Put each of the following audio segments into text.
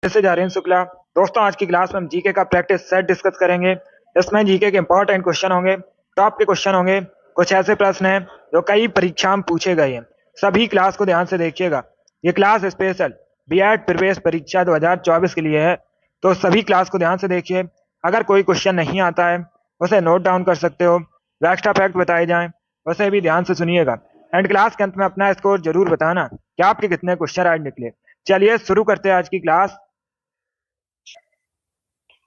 जैसे जारेन शुक्ला। दोस्तों, आज की क्लास में हम जीके का प्रैक्टिस सेट डिस्कस करेंगे। इसमें जीके के इंपॉर्टेंट क्वेश्चन होंगे, टॉप के क्वेश्चन होंगे। कुछ ऐसे प्रश्न हैं जो कई परीक्षा में पूछे गए हैं। सभी क्लास को ध्यान से देखिएगा। ये क्लास स्पेशल बीएड प्रवेश परीक्षा 2024 के लिए है, तो सभी क्लास को ध्यान से देखिए। अगर कोई क्वेश्चन नहीं आता है उसे नोट डाउन कर सकते हो। एक्स्ट्रा फैक्ट बताए जाएं उसे भी ध्यान से सुनिएगा। एंड क्लास के अंत में अपना स्कोर जरूर बताना कि आपके कितने क्वेश्चन राइट निकले। चलिए शुरू करते हैं आज की क्लास।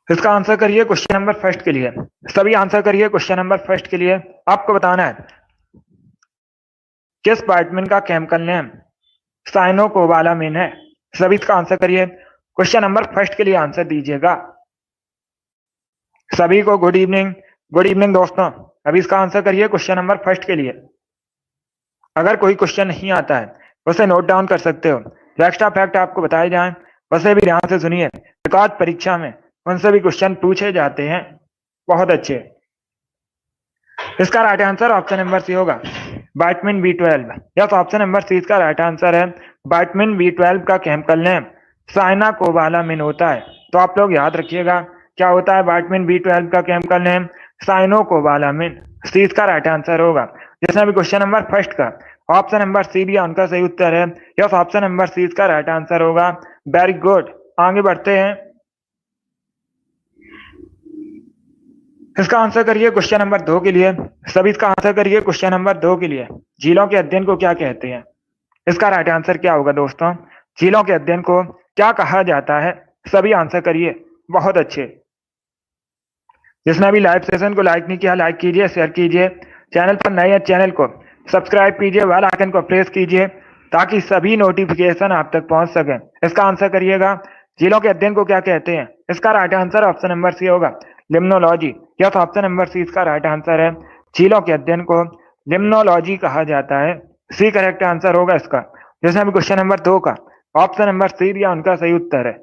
इसका आंसर करिए क्वेश्चन नंबर फर्स्ट के लिए। सभी आंसर करिए क्वेश्चन नंबर फर्स्ट के लिए। आपको बताना है किस विटामिन का केमिकल नेम साइनोकोबालामिन है। सभी इसका आंसर करिए। क्वेश्चन नंबर फर्स्ट के लिए आंसर दीजिएगा। सभी को गुड इवनिंग। गुड इवनिंग दोस्तों। अभी इसका आंसर करिए क्वेश्चन नंबर फर्स्ट के लिए। अगर कोई क्वेश्चन नहीं आता है उसे नोट डाउन कर सकते हो। एक्स्ट्रा फैक्ट आपको बताए जाएं उसे भी ध्यान से सुनिए। रिकॉर्ड परीक्षा में उनसे भी क्वेश्चन पूछे जाते हैं। बहुत अच्छे। इसका right answer option number C होगा, vitamin B12। Yes, option number C इसका राइट आंसर है। विटामिन B12 का केमिकल नेम साइनोकोबालामिन होता है। तो आप लोग याद रखिएगा क्या होता है विटामिन B12 का केमिकल नेम साइनोकोबालामिन। सी इसका राइट आंसर होगा। जिसने भी क्वेश्चन नंबर फर्स्ट का ऑप्शन नंबर सी दिया उनका सही उत्तर है। यस, ऑप्शन नंबर सी इसका राइट आंसर होगा। Very good. आगे बढ़ते हैं। इसका आंसर करिए क्वेश्चन नंबर 2 के लिए। सभी इसका आंसर करिए क्वेश्चन नंबर 2 के लिए। झीलों के अध्ययन को क्या कहते हैं। इसका राइट आंसर क्या होगा दोस्तों। झीलों के अध्ययन को क्या कहा जाता है। सभी आंसर करिए। बहुत अच्छे। जिसने भी लाइव सेशन को लाइक नहीं किया, लाइक कीजिए, शेयर कीजिए। चैनल पर नए हैं चैनल को सब्सक्राइब कीजिए, बेल आइकन को प्रेस कीजिए ताकि सभी नोटिफिकेशन आप तक पहुंच सके। इसका आंसर करिएगा। झीलों के अध्ययन को क्या कहते हैं। इसका right answer option number C होगा, limnology. Yes, option number C इसका राइट आंसर है। झीलों के अध्ययन को लिम्नोलॉजी कहा जाता है। सी करेक्ट आंसर होगा इसका। जिसने भी क्वेश्चन नंबर 2 का ऑप्शन नंबर सी दिया उनका सही उत्तर है।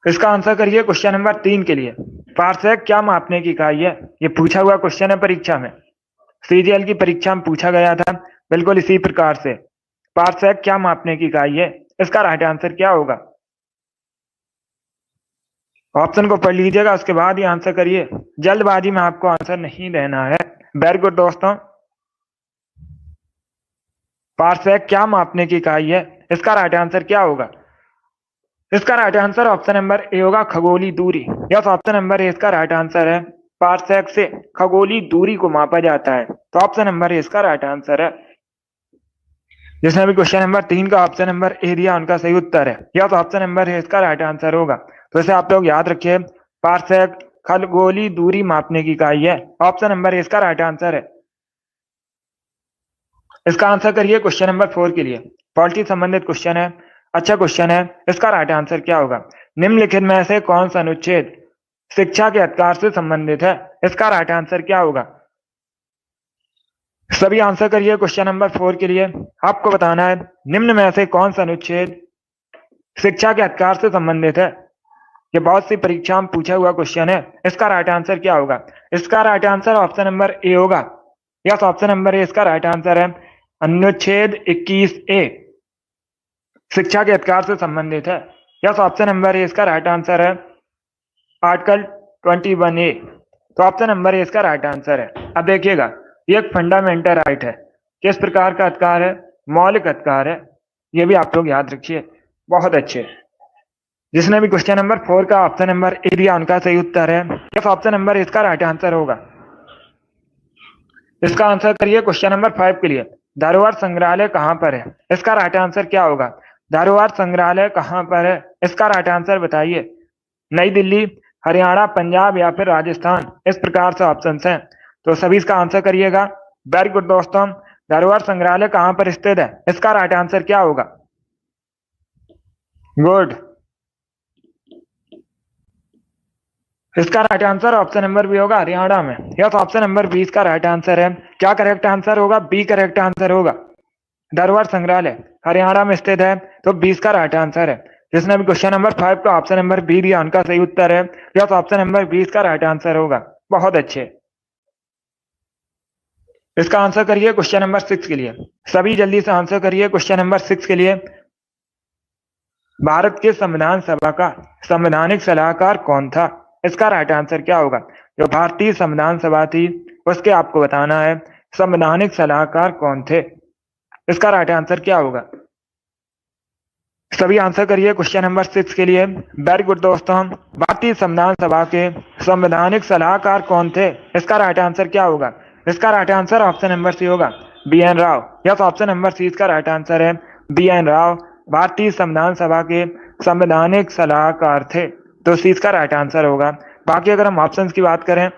इसका आंसर करिए क्वेश्चन नंबर 3 के लिए। पार्सेक क्या मापने की इकाई है। ये पूछा हुआ क्वेश्चन है परीक्षा में। सीजीएल की परीक्षा में पूछा गया था बिल्कुल इसी प्रकार से। पार्सेक क्या मापने की इकाई है। इसका राइट आंसर क्या होगा। ऑप्शन को पढ़ लीजिएगा, उसके बाद ही आंसर करिए। जल्दबाजी में आपको आंसर नहीं देना है। वेरी गुड दोस्तों। पार्सेक क्या मापने की इकाई है। इसका राइट आंसर क्या होगा। इसका right answer option number A होगा, खगोलीय दूरी। यस, ऑप्शन नंबर ए इसका राइट आंसर है। पार्सेक से खगोलीय दूरी को मापा जाता है। तो ऑप्शन नंबर ए इसका राइट आंसर है। जिसने भी क्वेश्चन नंबर 3 का ऑप्शन नंबर ए दिया उनका सही उत्तर है। यस, ऑप्शन नंबर ए इसका राइट आंसर होगा। तो इसे आप लोग याद रखिए। पार्सेक खगोलीय दूरी मापने की इकाई है। ऑप्शन नंबर ए इसका राइट आंसर है। इसका आंसर करिए क्वेश्चन नंबर 4 के लिए। पॉलिटी संबंधित क्वेश्चन है, अच्छा क्वेश्चन है। इसका राइट आंसर क्या होगा। निम्नलिखित में से कौन सा अनुच्छेद शिक्षा के अधिकार से संबंधित है। इसका राइट आंसर क्या होगा। सभी आंसर करिए क्वेश्चन नंबर 4 के लिए। आपको बताना है निम्न में से कौन सा अनुच्छेद शिक्षा के अधिकार से संबंधित है। ये बहुत सी परीक्षा में पूछा हुआ क्वेश्चन है। इसका राइट आंसर क्या होगा। इसका right answer option number A होगा। यस, ऑप्शन नंबर ए इसका राइट आंसर है। अनुच्छेद 21A शिक्षा के अधिकार से संबंधित है। यस, ऑप्शन नंबर ए इसका राइट आंसर है। Article 21A। तो ऑप्शन नंबर ए इसका राइट आंसर है। अब देखिएगा, ये एक फंडामेंटल राइट है। किस प्रकार का अधिकार है। मौलिक अधिकार है। ये भी आप लोग याद रखिए। बहुत अच्छे। जिसने भी क्वेश्चन नंबर 4 का ऑप्शन नंबर ए दिया उनका सही उत्तर है। यस, ऑप्शन नंबर इसका राइट आंसर होगा। इसका आंसर करिए क्वेश्चन नंबर 5 के लिए। धरोहर संग्रहालय कहां पर है। इसका राइट आंसर क्या होगा। धरोहर संग्रहालय कहां पर है। इसका राइट आंसर बताइए। नई दिल्ली, हरियाणा, पंजाब या फिर राजस्थान। इस प्रकार से ऑप्शन हैं, तो सभी इसका आंसर करिएगा। वेरी गुड दोस्तों। धरोहर संग्रहालय कहां पर स्थित है। इसका राइट आंसर क्या होगा। गुड। इसका right answer option number B होगा, हरियाणा में। यस, ऑप्शन नंबर 20 का राइट आंसर है। क्या करेक्ट आंसर होगा। बी करेक्ट आंसर होगा। धरोहर संग्रहालय हरियाणा में स्थित है, तो 20 का राइट आंसर है। जिसने भी क्वेश्चन नंबर 5 का ऑप्शन नंबर बी दिया उनका सही उत्तर है। यस, ऑप्शन नंबर 20 का राइट आंसर होगा। बहुत अच्छे। इसका आंसर करिए क्वेश्चन नंबर 6 के लिए। सभी जल्दी से आंसर करिए क्वेश्चन नंबर 6 के लिए। भारत के संविधान सभा का संवैधानिक सलाहकार कौन था? इसका राइट आंसर क्या होगा? जो भारतीय संविधान सभा थी उसके आपको बताना है संवैधानिक सलाहकार कौन थे। इसका राइट आंसर क्या होगा? सभी आंसर करिए क्वेश्चन नंबर 6 के लिए। वेरी गुड दोस्तों, भारतीय संविधान सभा के संवैधानिक सलाहकार कौन थे? इसका राइट आंसर क्या होगा? इसका right answer option number C होगा, B N Rao. Yes, option number C इसका राइट आंसर है, बी एन राव भारतीय संविधान सभा के संवैधानिक सलाहकार थे, तो सी इसका राइट आंसर होगा। बाकी अगर हम ऑप्शंस की बात करें,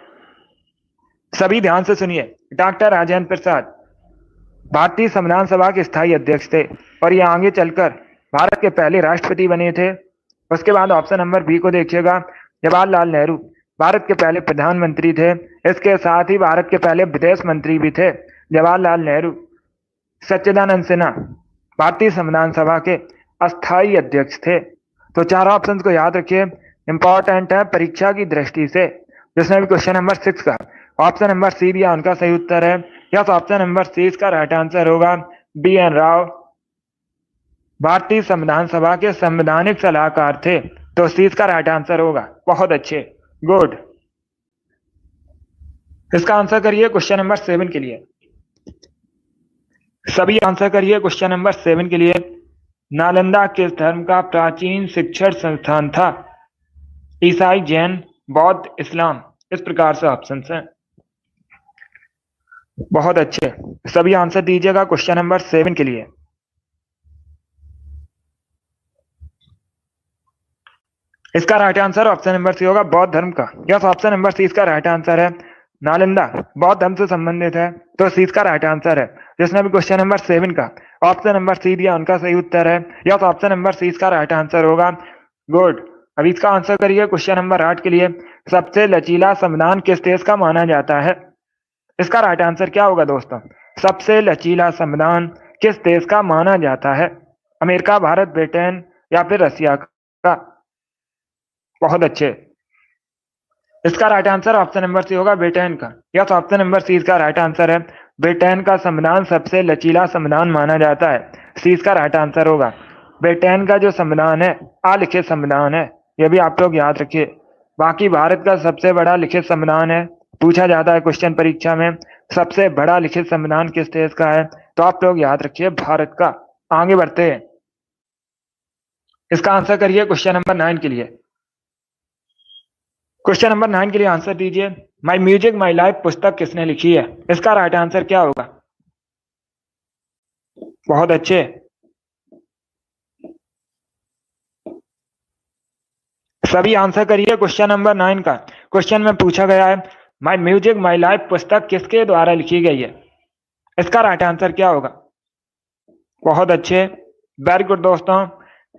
सभी ध्यान से सुनिए। डॉक्टर राजेंद्र प्रसाद भारतीय संविधान सभा के स्थायी अध्यक्ष थे और ये आगे चलकर भारत के पहले राष्ट्रपति बने थे। उसके बाद ऑप्शन नंबर बी को देखिएगा, जवाहरलाल नेहरू भारत के पहले प्रधानमंत्री थे। इसके साथ ही भारत के पहले विदेश मंत्री भी थे जवाहरलाल नेहरू। सच्चिदानंद सिन्हा भारतीय संविधान सभा के अस्थायी अध्यक्ष थे। तो चार ऑप्शंस को याद रखिए, इंपॉर्टेंट है परीक्षा की दृष्टि से। जिसने भी क्वेश्चन नंबर 6 का ऑप्शन नंबर सी दिया उनका सही उत्तर है। यस, ऑप्शन नंबर सी इसका राइट आंसर होगा, बी एन राव भारतीय संविधान सभा के संवैधानिक सलाहकार थे, तो सी इसका राइट आंसर होगा। बहुत अच्छे, गुड। इसका आंसर करिए क्वेश्चन नंबर 7 के लिए। सभी आंसर करिए क्वेश्चन नंबर 7 के लिए। नालंदा किस धर्म का प्राचीन शिक्षण संस्थान था? ईसाई, जैन, बौद्ध, इस्लाम। इस प्रकार से ऑप्शन हैं। बहुत अच्छे, सभी आंसर दीजिएगा क्वेश्चन नंबर 7 के लिए। इसका right answer option number C होगा, बौद्ध धर्म का। यस, ऑप्शन नंबर सी इसका राइट आंसर है। नालंदा बौद्ध धर्म से संबंधित है, तो सी इसका राइट आंसर है। जिसने भी क्वेश्चन नंबर 7 का ऑप्शन नंबर सी दिया उनका सही उत्तर है। यस, ऑप्शन नंबर सी इसका राइट आंसर होगा, गुड। अभी इसका आंसर करिए क्वेश्चन नंबर 8 के लिए। सबसे लचीला संविधान किस देश का माना जाता है? इसका राइट आंसर क्या होगा दोस्तों? सबसे लचीला संविधान किस देश का माना जाता है? अमेरिका, भारत, ब्रिटेन या फिर रसिया का? बहुत अच्छे, इसका right answer option number C होगा, ब्रिटेन का। यस, ऑप्शन नंबर सी इसका राइट आंसर है। ब्रिटेन का संविधान सबसे लचीला संविधान माना जाता है, सी इसका राइट आंसर होगा। ब्रिटेन का जो संविधान है अलिखित संविधान है, यह भी आप लोग याद रखिए। बाकी भारत का सबसे बड़ा लिखित संविधान है, पूछा जाता है क्वेश्चन परीक्षा में, सबसे बड़ा लिखित संविधान किस देश का है? तो आप लोग याद रखिए भारत का। आगे बढ़ते हैं, इसका आंसर करिए क्वेश्चन नंबर 9 के लिए। क्वेश्चन नंबर 9 के लिए आंसर दीजिए। माई म्यूजिक माई लाइफ पुस्तक किसने लिखी है? इसका राइट आंसर क्या होगा? बहुत अच्छे, सभी आंसर करिए क्वेश्चन नंबर 9 का। क्वेश्चन में पूछा गया है माई म्यूजिक माई लाइफ पुस्तक किसके द्वारा लिखी गई है? इसका राइट आंसर क्या होगा? बहुत अच्छे, वेरी गुड दोस्तों।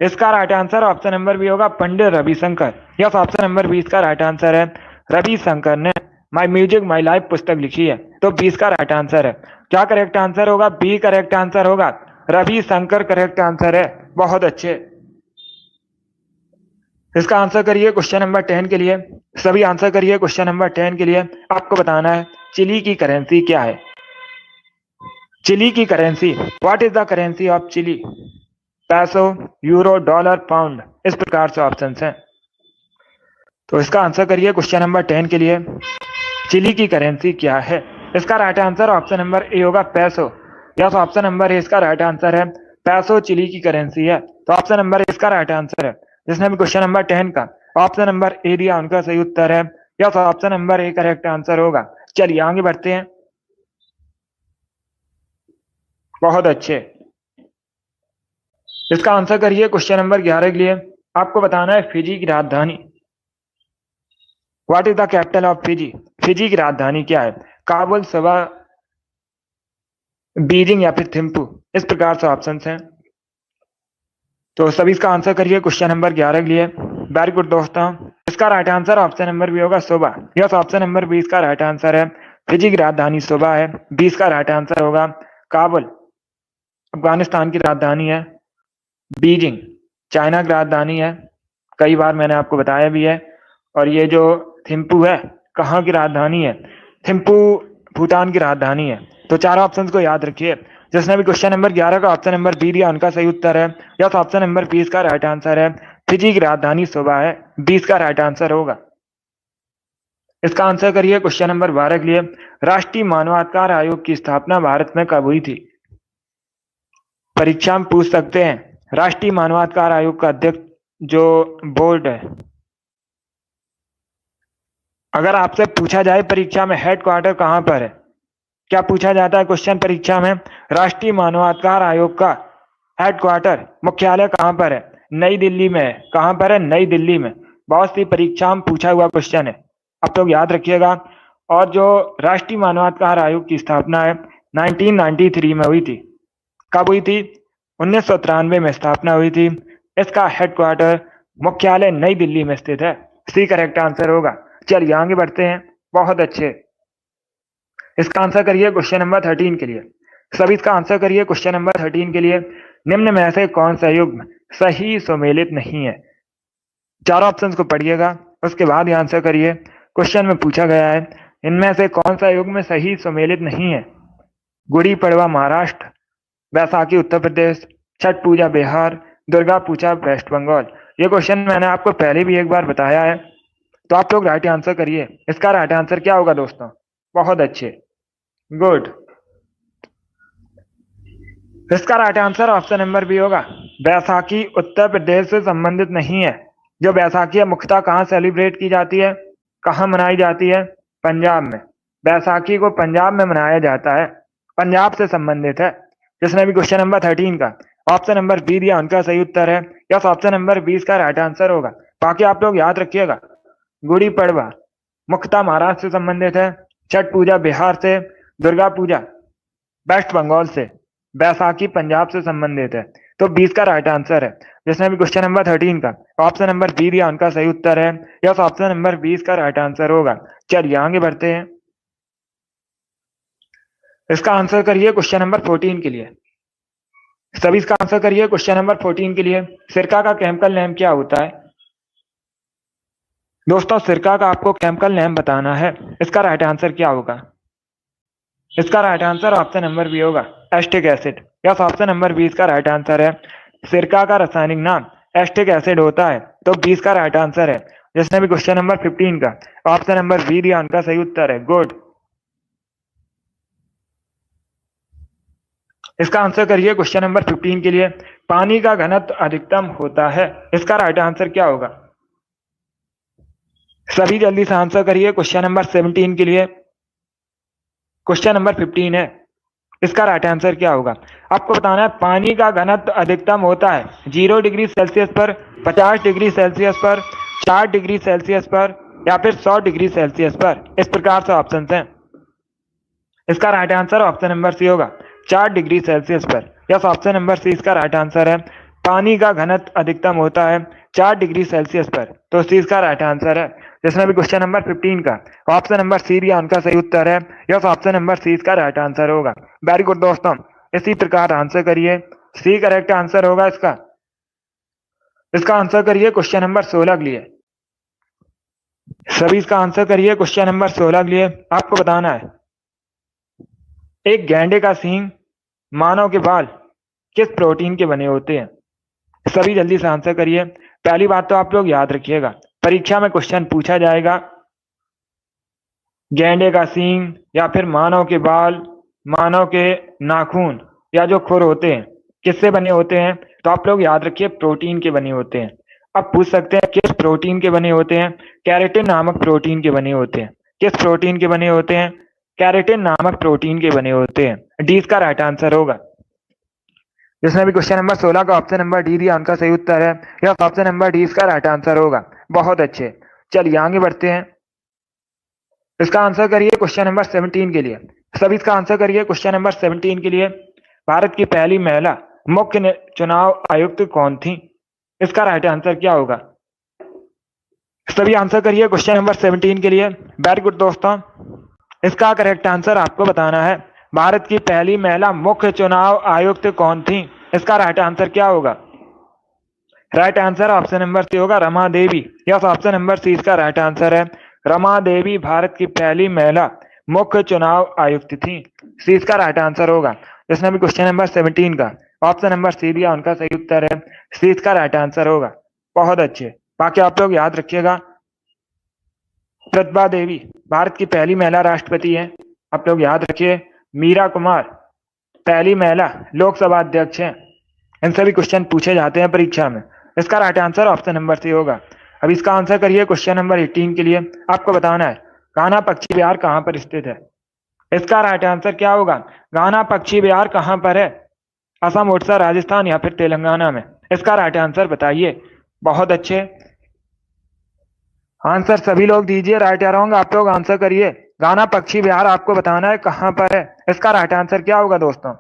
इसका right answer option number B होगा, Pandit Ravishankar. Yes, option number B इसका राइट आंसर है। रविशंकर ने माई म्यूजिक माई लाइफ पुस्तक लिखी है, तो बी इसका राइट आंसर है। क्या करेक्ट आंसर होगा? बी करेक्ट आंसर होगा, रविशंकर करेक्ट आंसर है। बहुत अच्छे, इसका आंसर करिए क्वेश्चन नंबर 10 के लिए। सभी आंसर करिए क्वेश्चन नंबर 10 के लिए। आपको बताना है चिली की करेंसी क्या है? चिली की currency, what is the currency of Chile? Peso, euro, dollar, pound. इस प्रकार से ऑप्शंस हैं, तो इसका आंसर करिए क्वेश्चन नंबर 10 के लिए। चिली की करेंसी क्या है? इसका right answer option number A होगा, पैसो। यस, ऑप्शन नंबर ए इसका राइट आंसर है। पैसो चिली की करेंसी है, तो ऑप्शन नंबर ए इसका राइट आंसर है। जिसने भी क्वेश्चन नंबर 10 का ऑप्शन नंबर ए दिया उनका सही उत्तर है। Yes, option number A correct answer होगा। चलिए आगे बढ़ते हैं। बहुत अच्छे, इसका आंसर करिए क्वेश्चन नंबर 11 के लिए। आपको बताना है फिजी की राजधानी, what is the capital of Fiji? Fiji की राजधानी क्या है? काबुल, सबा, बीजिंग या फिर थिम्पू। इस प्रकार से ऑप्शंस हैं, तो सभी इसका आंसर करिए क्वेश्चन नंबर 11 के लिए। वेरी गुड दोस्तों, इसका right answer option number B होगा, सोबा। यस, ऑप्शन नंबर बी इसका राइट आंसर है। फिजी की राजधानी सोबा है। बी इसका राइट आंसर होगा। काबुल अफगानिस्तान की राजधानी है। बीजिंग चाइना की राजधानी है, कई बार मैंने आपको बताया भी है। और ये जो थिम्पू है कहाँ की राजधानी है? थिम्पू भूटान की राजधानी है। तो चार ऑप्शंस को याद रखिए। जिसने भी क्वेश्चन नंबर 11 का ऑप्शन नंबर बी दिया उनका सही उत्तर है। यस, ऑप्शन नंबर 20 का राइट आंसर है। फिजी की राजधानी सुबह है, 20 का राइट आंसर होगा। इसका आंसर करिए क्वेश्चन नंबर 12 के लिए। राष्ट्रीय मानवाधिकार आयोग की स्थापना भारत में कब हुई थी? परीक्षा में पूछ सकते हैं। राष्ट्रीय मानवाधिकार आयोग का अध्यक्ष जो बोर्ड है, अगर आपसे पूछा जाए परीक्षा में हेडक्वार्टर कहां पर है, क्या पूछा जाता है क्वेश्चन परीक्षा में? राष्ट्रीय मानवाधिकार आयोग का हेडक्वार्टर मुख्यालय कहां पर है? नई दिल्ली में है। कहां पर है? नई दिल्ली में। बहुत सी परीक्षा में पूछा हुआ क्वेश्चन है, अब तो याद रखिएगा। और जो राष्ट्रीय मानवाधिकार आयोग की स्थापना है 1993 में हुई थी। कब हुई थी? 1993 में स्थापना हुई थी। इसका हेडक्वार्टर मुख्यालय नई दिल्ली में स्थित है। सी करेक्ट आंसर होगा। चलिए आगे बढ़ते हैं। बहुत अच्छे। इसका आंसर करिए क्वेश्चन नंबर 13 के लिए। सभी इसका आंसर करिए क्वेश्चन नंबर 13 के लिए। निम्न में से कौन सा युग्म सही सुमेलित नहीं है? चारों ऑप्शंस को पढ़िएगा, उसके बाद ही आंसर करिए। क्वेश्चन में पूछा गया है इनमें से कौन सा युग्म सही सुमेलित नहीं है? गुड़ी पड़वा महाराष्ट्र, बैसाखी उत्तर प्रदेश, छठ पूजा बिहार, दुर्गा पूजा वेस्ट बंगाल। ये क्वेश्चन मैंने आपको पहले भी एक बार बताया है, तो आप लोग राइट आंसर करिए। इसका राइट आंसर क्या होगा दोस्तों? बहुत अच्छे, गुड। इसका right answer option number B होगा। बैसाखी उत्तर प्रदेश से संबंधित नहीं है। जो बैसाखी है मुख्यतः कहाँ सेलिब्रेट की जाती है, कहाँ मनाई जाती है? पंजाब में। बैसाखी को पंजाब में मनाया जाता है, पंजाब से संबंधित है। जिसने भी क्वेश्चन नंबर 13 का ऑप्शन नंबर बी दिया उनका सही उत्तर है। यस, ऑप्शन नंबर 20 का राइट आंसर होगा। बाकी आप लोग याद रखिएगा, गुड़ी पड़वा मुख्यतः महाराष्ट्र से संबंधित है, छठ पूजा बिहार से, दुर्गा पूजा वेस्ट बंगाल से, बैसाखी पंजाब से संबंधित है। तो 20 का राइट आंसर है। जिसने भी क्वेश्चन नंबर 13 का ऑप्शन नंबर बी दिया उनका सही उत्तर है। यस, ऑप्शन नंबर 20 का राइट आंसर होगा। चलिए आगे बढ़ते हैं। इसका आंसर करिए क्वेश्चन नंबर 14 के लिए। सभी इसका आंसर करिए क्वेश्चन नंबर 14 के लिए। सिरका का केमिकल नेम क्या होता है? दोस्तों सिरका का आपको केमिकल नेम बताना है। इसका राइट आंसर क्या होगा? इसका right answer option number B होगा, acetic acid. Yes, option number 20 का राइट आंसर है। सिरका का रासायनिक नाम एस्टिक एसिड होता है, तो 20 का राइट आंसर है। जिसने भी क्वेश्चन नंबर 15 का ऑप्शन नंबर बी दिया उनका सही उत्तर है, गुड। इसका आंसर करिए क्वेश्चन नंबर 15 के लिए। पानी का घनत्व अधिकतम होता है, इसका राइट आंसर क्या होगा? सभी जल्दी से आंसर करिए क्वेश्चन नंबर 17 के लिए। क्वेश्चन नंबर 15 है, इसका राइट आंसर क्या होगा? आपको बताना है पानी का घनत्व अधिकतम होता है 0 डिग्री सेल्सियस पर, 50 डिग्री सेल्सियस पर, 60 डिग्री सेल्सियस पर, या फिर 100 डिग्री सेल्सियस पर। इस प्रकार से ऑप्शन हैं। इसका right answer option number C होगा, 4 डिग्री सेल्सियस पर। यस, ऑप्शन नंबर सी इसका राइट आंसर है। पानी का घनत्व अधिकतम होता है 4 डिग्री सेल्सियस पर, तो सी इसका राइट आंसर है। जिसमें भी क्वेश्चन नंबर 15 का ऑप्शन नंबर सी दिया उनका सही उत्तर है। यस, ऑप्शन नंबर सी इसका राइट आंसर होगा। वेरी गुड दोस्तों, इसी प्रकार आंसर करिए। सी करेक्ट आंसर होगा इसका। इसका आंसर करिए क्वेश्चन नंबर 16 के लिए। सभी इसका आंसर करिए क्वेश्चन नंबर 16 के लिए। आपको बताना है एक गैंडे का सींग, मानव के बाल किस प्रोटीन के बने होते हैं? सभी जल्दी से आंसर करिए। पहली बात तो आप लोग याद रखिएगा, परीक्षा में क्वेश्चन पूछा जाएगा गैंडे का सींग या फिर मानव के बाल, मानव के नाखून या जो खुर होते हैं किससे बने होते हैं? तो आप लोग याद रखिए प्रोटीन के बने होते हैं। अब पूछ सकते हैं किस प्रोटीन के बने होते हैं? कैरेटिन नामक प्रोटीन के बने होते हैं। किस प्रोटीन के बने होते हैं? कैरेटिन नामक प्रोटीन के बने होते हैं। डी इसका राइट आंसर होगा। जिसने भी क्वेश्चन नंबर 16 का ऑप्शन नंबर डी दिया उनका सही उत्तर है। यह ऑप्शन नंबर डी इसका राइट आंसर होगा। बहुत अच्छे, चलिए आगे बढ़ते हैं। इसका आंसर करिए क्वेश्चन नंबर 17 के लिए। सभी इसका आंसर करिए क्वेश्चन नंबर 17 के लिए। भारत की पहली महिला मुख्य चुनाव आयुक्त कौन थी? इसका राइट आंसर क्या होगा? सभी आंसर करिए क्वेश्चन नंबर 17 के लिए। वेरी गुड दोस्तों, इसका करेक्ट आंसर आपको बताना है। भारत की पहली महिला मुख्य चुनाव आयुक्त कौन थी? इसका राइट आंसर क्या होगा? Right answer option number C होगा, Rama Devi. Yes, option number C इसका राइट आंसर है। रमा देवी भारत की पहली महिला मुख्य चुनाव आयुक्त थी। सी इसका राइट आंसर होगा। जिसने भी क्वेश्चन नंबर 17 का ऑप्शन नंबर सी दिया उनका सही उत्तर है सी, इसका राइट आंसर होगा। बहुत अच्छे। बाकी आप लोग याद रखिएगा, प्रतिभा देवी भारत की पहली महिला राष्ट्रपति है। आप लोग याद रखिए, मीरा कुमार पहली महिला लोकसभा अध्यक्ष है। इनसे भी क्वेश्चन पूछे जाते हैं परीक्षा में। इसका right answer option number C होगा। अब इसका आंसर करिए क्वेश्चन नंबर 18 के लिए। आपको बताना है घाना पक्षी विहार कहाँ पर स्थित है। इसका राइट आंसर क्या होगा? घाना पक्षी विहार कहाँ पर है? असम, उड़ीसा, राजस्थान या फिर तेलंगाना में? इसका राइट आंसर बताइए। बहुत अच्छे आंसर सभी लोग दीजिए, राइट या रॉन्ग आप लोग आंसर करिए। घाना पक्षी विहार आपको बताना है कहाँ पर है। इसका राइट आंसर क्या होगा दोस्तों?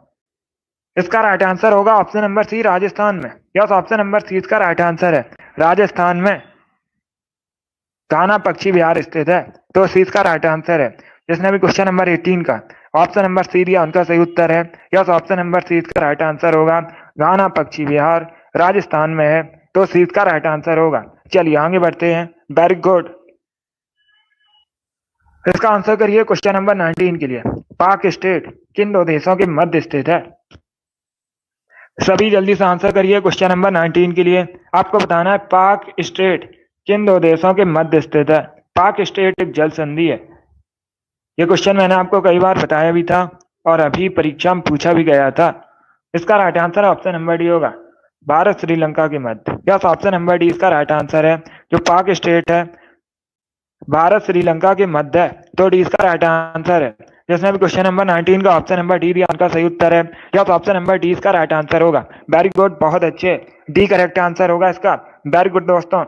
इसका राइट आंसर होगा ऑप्शन नंबर सी, राजस्थान में। यस, ऑप्शन नंबर सी इसका राइट आंसर है। राजस्थान में घाना पक्षी विहार स्थित है, तो सी इसका राइट आंसर है। जिसने भी क्वेश्चन नंबर 18 का ऑप्शन नंबर सी दिया उनका सही उत्तर है। यस, ऑप्शन नंबर सी इसका राइट आंसर होगा। घाना पक्षी विहार राजस्थान में है, तो सी इसका राइट आंसर होगा। चलिए आगे बढ़ते हैं। Very good. इसका आंसर करिए क्वेश्चन नंबर 19 के लिए। पाक स्टेट किन दो देशों के मध्य स्थित है? सभी जल्दी से आंसर करिए क्वेश्चन नंबर 19 के लिए। आपको बताना है पाक स्टेट किन दो देशों के मध्य स्थित है। पाक स्टेट एक जल संधि है। ये क्वेश्चन मैंने आपको कई बार बताया भी था और अभी परीक्षा में पूछा भी गया था। इसका right answer option number D होगा, भारत श्रीलंका के मध्य। यस, ऑप्शन नंबर डी इसका राइट आंसर है। जो पाक स्टेट है भारत श्रीलंका के मध्य है, तो डी इसका राइट आंसर है। जिसने भी क्वेश्चन नंबर 19 का ऑप्शन नंबर डी दिया उनका सही उत्तर है। यस, ऑप्शन नंबर डी इसका राइट आंसर होगा। वेरी गुड, बहुत अच्छे। डी करेक्ट आंसर होगा इसका। वेरी गुड दोस्तों।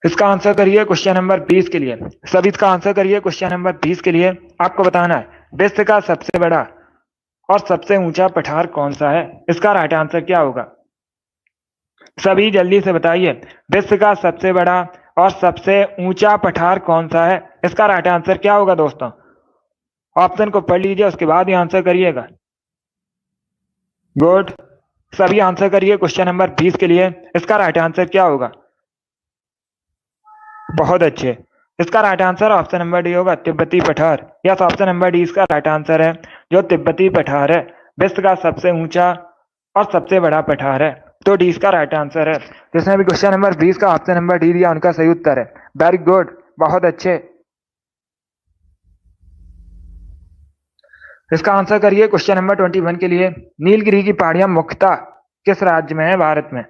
इसका आंसर करिए क्वेश्चन नंबर 20 के लिए। सभी इसका आंसर करिए क्वेश्चन नंबर 20 के लिए। आपको बताना है विश्व का सबसे बड़ा और सबसे ऊंचा पठार कौन सा है। इसका राइट आंसर क्या होगा? सभी जल्दी से बताइए, विश्व का सबसे बड़ा और सबसे ऊंचा पठार कौन सा है। इसका राइट आंसर क्या होगा दोस्तों? ऑप्शन को पढ़ लीजिए, उसके बाद ही आंसर करिएगा। गुड, सभी आंसर करिए क्वेश्चन नंबर 20 के लिए। इसका राइट आंसर क्या होगा? बहुत अच्छे। इसका right answer option number D होगा, तिब्बती पठार। यस, ऑप्शन नंबर डी इसका राइट आंसर है। जो तिब्बती पठार है विश्व का सबसे ऊंचा और सबसे बड़ा पठार है, तो डी इसका राइट आंसर है। जिसने भी क्वेश्चन नंबर 20 का ऑप्शन नंबर डी दिया उनका सही उत्तर है। वेरी गुड, बहुत अच्छे। इसका आंसर करिए क्वेश्चन नंबर 21 के लिए। नीलगिरी की पहाड़ियां मुख्यतः किस राज्य में है भारत में?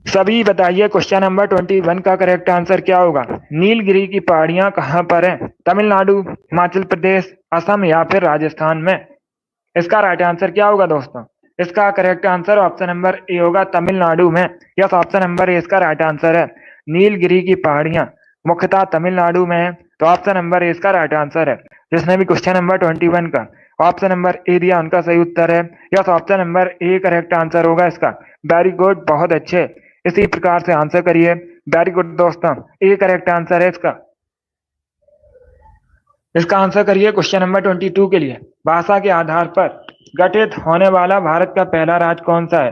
सभी बताइए क्वेश्चन नंबर 21 का करेक्ट आंसर क्या होगा? नीलगिरी की पहाड़ियां कहां पर हैं? तमिलनाडु, हिमाचल प्रदेश, असम या फिर राजस्थान में? इसका राइट आंसर क्या होगा दोस्तों? इसका correct answer option number A होगा, तमिलनाडु में। यस, ऑप्शन नंबर ए इसका राइट आंसर है। नीलगिरी की पहाड़ियां मुख्यतः तमिलनाडु में है, तो ऑप्शन नंबर ए इसका राइट आंसर है। जिसने भी क्वेश्चन नंबर 21 का ऑप्शन नंबर ए दिया उनका सही उत्तर है। Yes, option number A correct answer होगा इसका। वेरी गुड, बहुत अच्छे। इसी प्रकार से आंसर करिए। वेरी गुड दोस्तों, ए करेक्ट आंसर है इसका। इसका आंसर करिए क्वेश्चन नंबर 22 के लिए। भाषा के आधार पर गठित होने वाला भारत का पहला राज्य कौन सा है?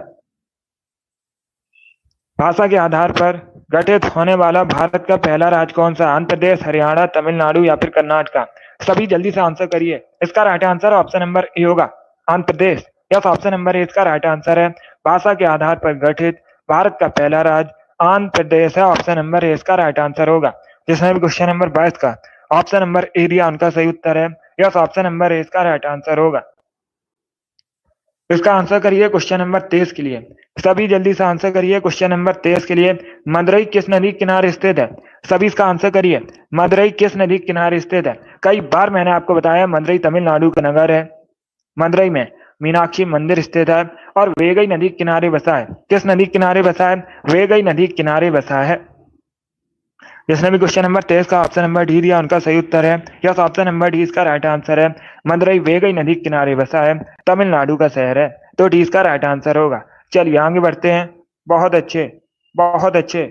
भाषा के आधार पर गठित होने वाला भारत का पहला राज्य कौन सा? आंध्र प्रदेश, हरियाणा, तमिलनाडु या फिर कर्नाटका? सभी जल्दी से आंसर करिए। इसका right answer option number A होगा, Andhra Pradesh. Yes, option number A इसका राइट आंसर है। भाषा के आधार पर गठित भारत का पहला राज्य आंध्र प्रदेश है। ऑप्शन नंबर ए इसका राइट आंसर होगा। जिसने भी क्वेश्चन नंबर 22 का ऑप्शन नंबर ए दिया उनका सही उत्तर है। यस, ऑप्शन नंबर ए इसका राइट आंसर होगा। इसका आंसर करिए क्वेश्चन नंबर 23 के लिए। सभी जल्दी से आंसर करिए क्वेश्चन नंबर 23 के लिए। मदुरई किस नदी के किनारे स्थित है? सभी इसका आंसर करिए। मदुरई किस नदी के किनारे स्थित है? कई बार मैंने आपको बताया मदुरई तमिलनाडु का नगर है। मदुरई में मीनाक्षी मंदिर स्थित है और वेगई नदी के किनारे बसा है। किस नदी के किनारे बसा है? वेगई नदी के किनारे बसा है। जिसने भी क्वेश्चन नंबर 23 का ऑप्शन नंबर डी दिया उनका सही उत्तर है। यस, ऑप्शन नंबर डी इसका राइट आंसर है। मदुरई वेगई नदी के किनारे बसा है, तमिलनाडु का शहर है, तो डी इसका राइट आंसर होगा। चलिए आगे बढ़ते हैं। बहुत अच्छे, बहुत अच्छे।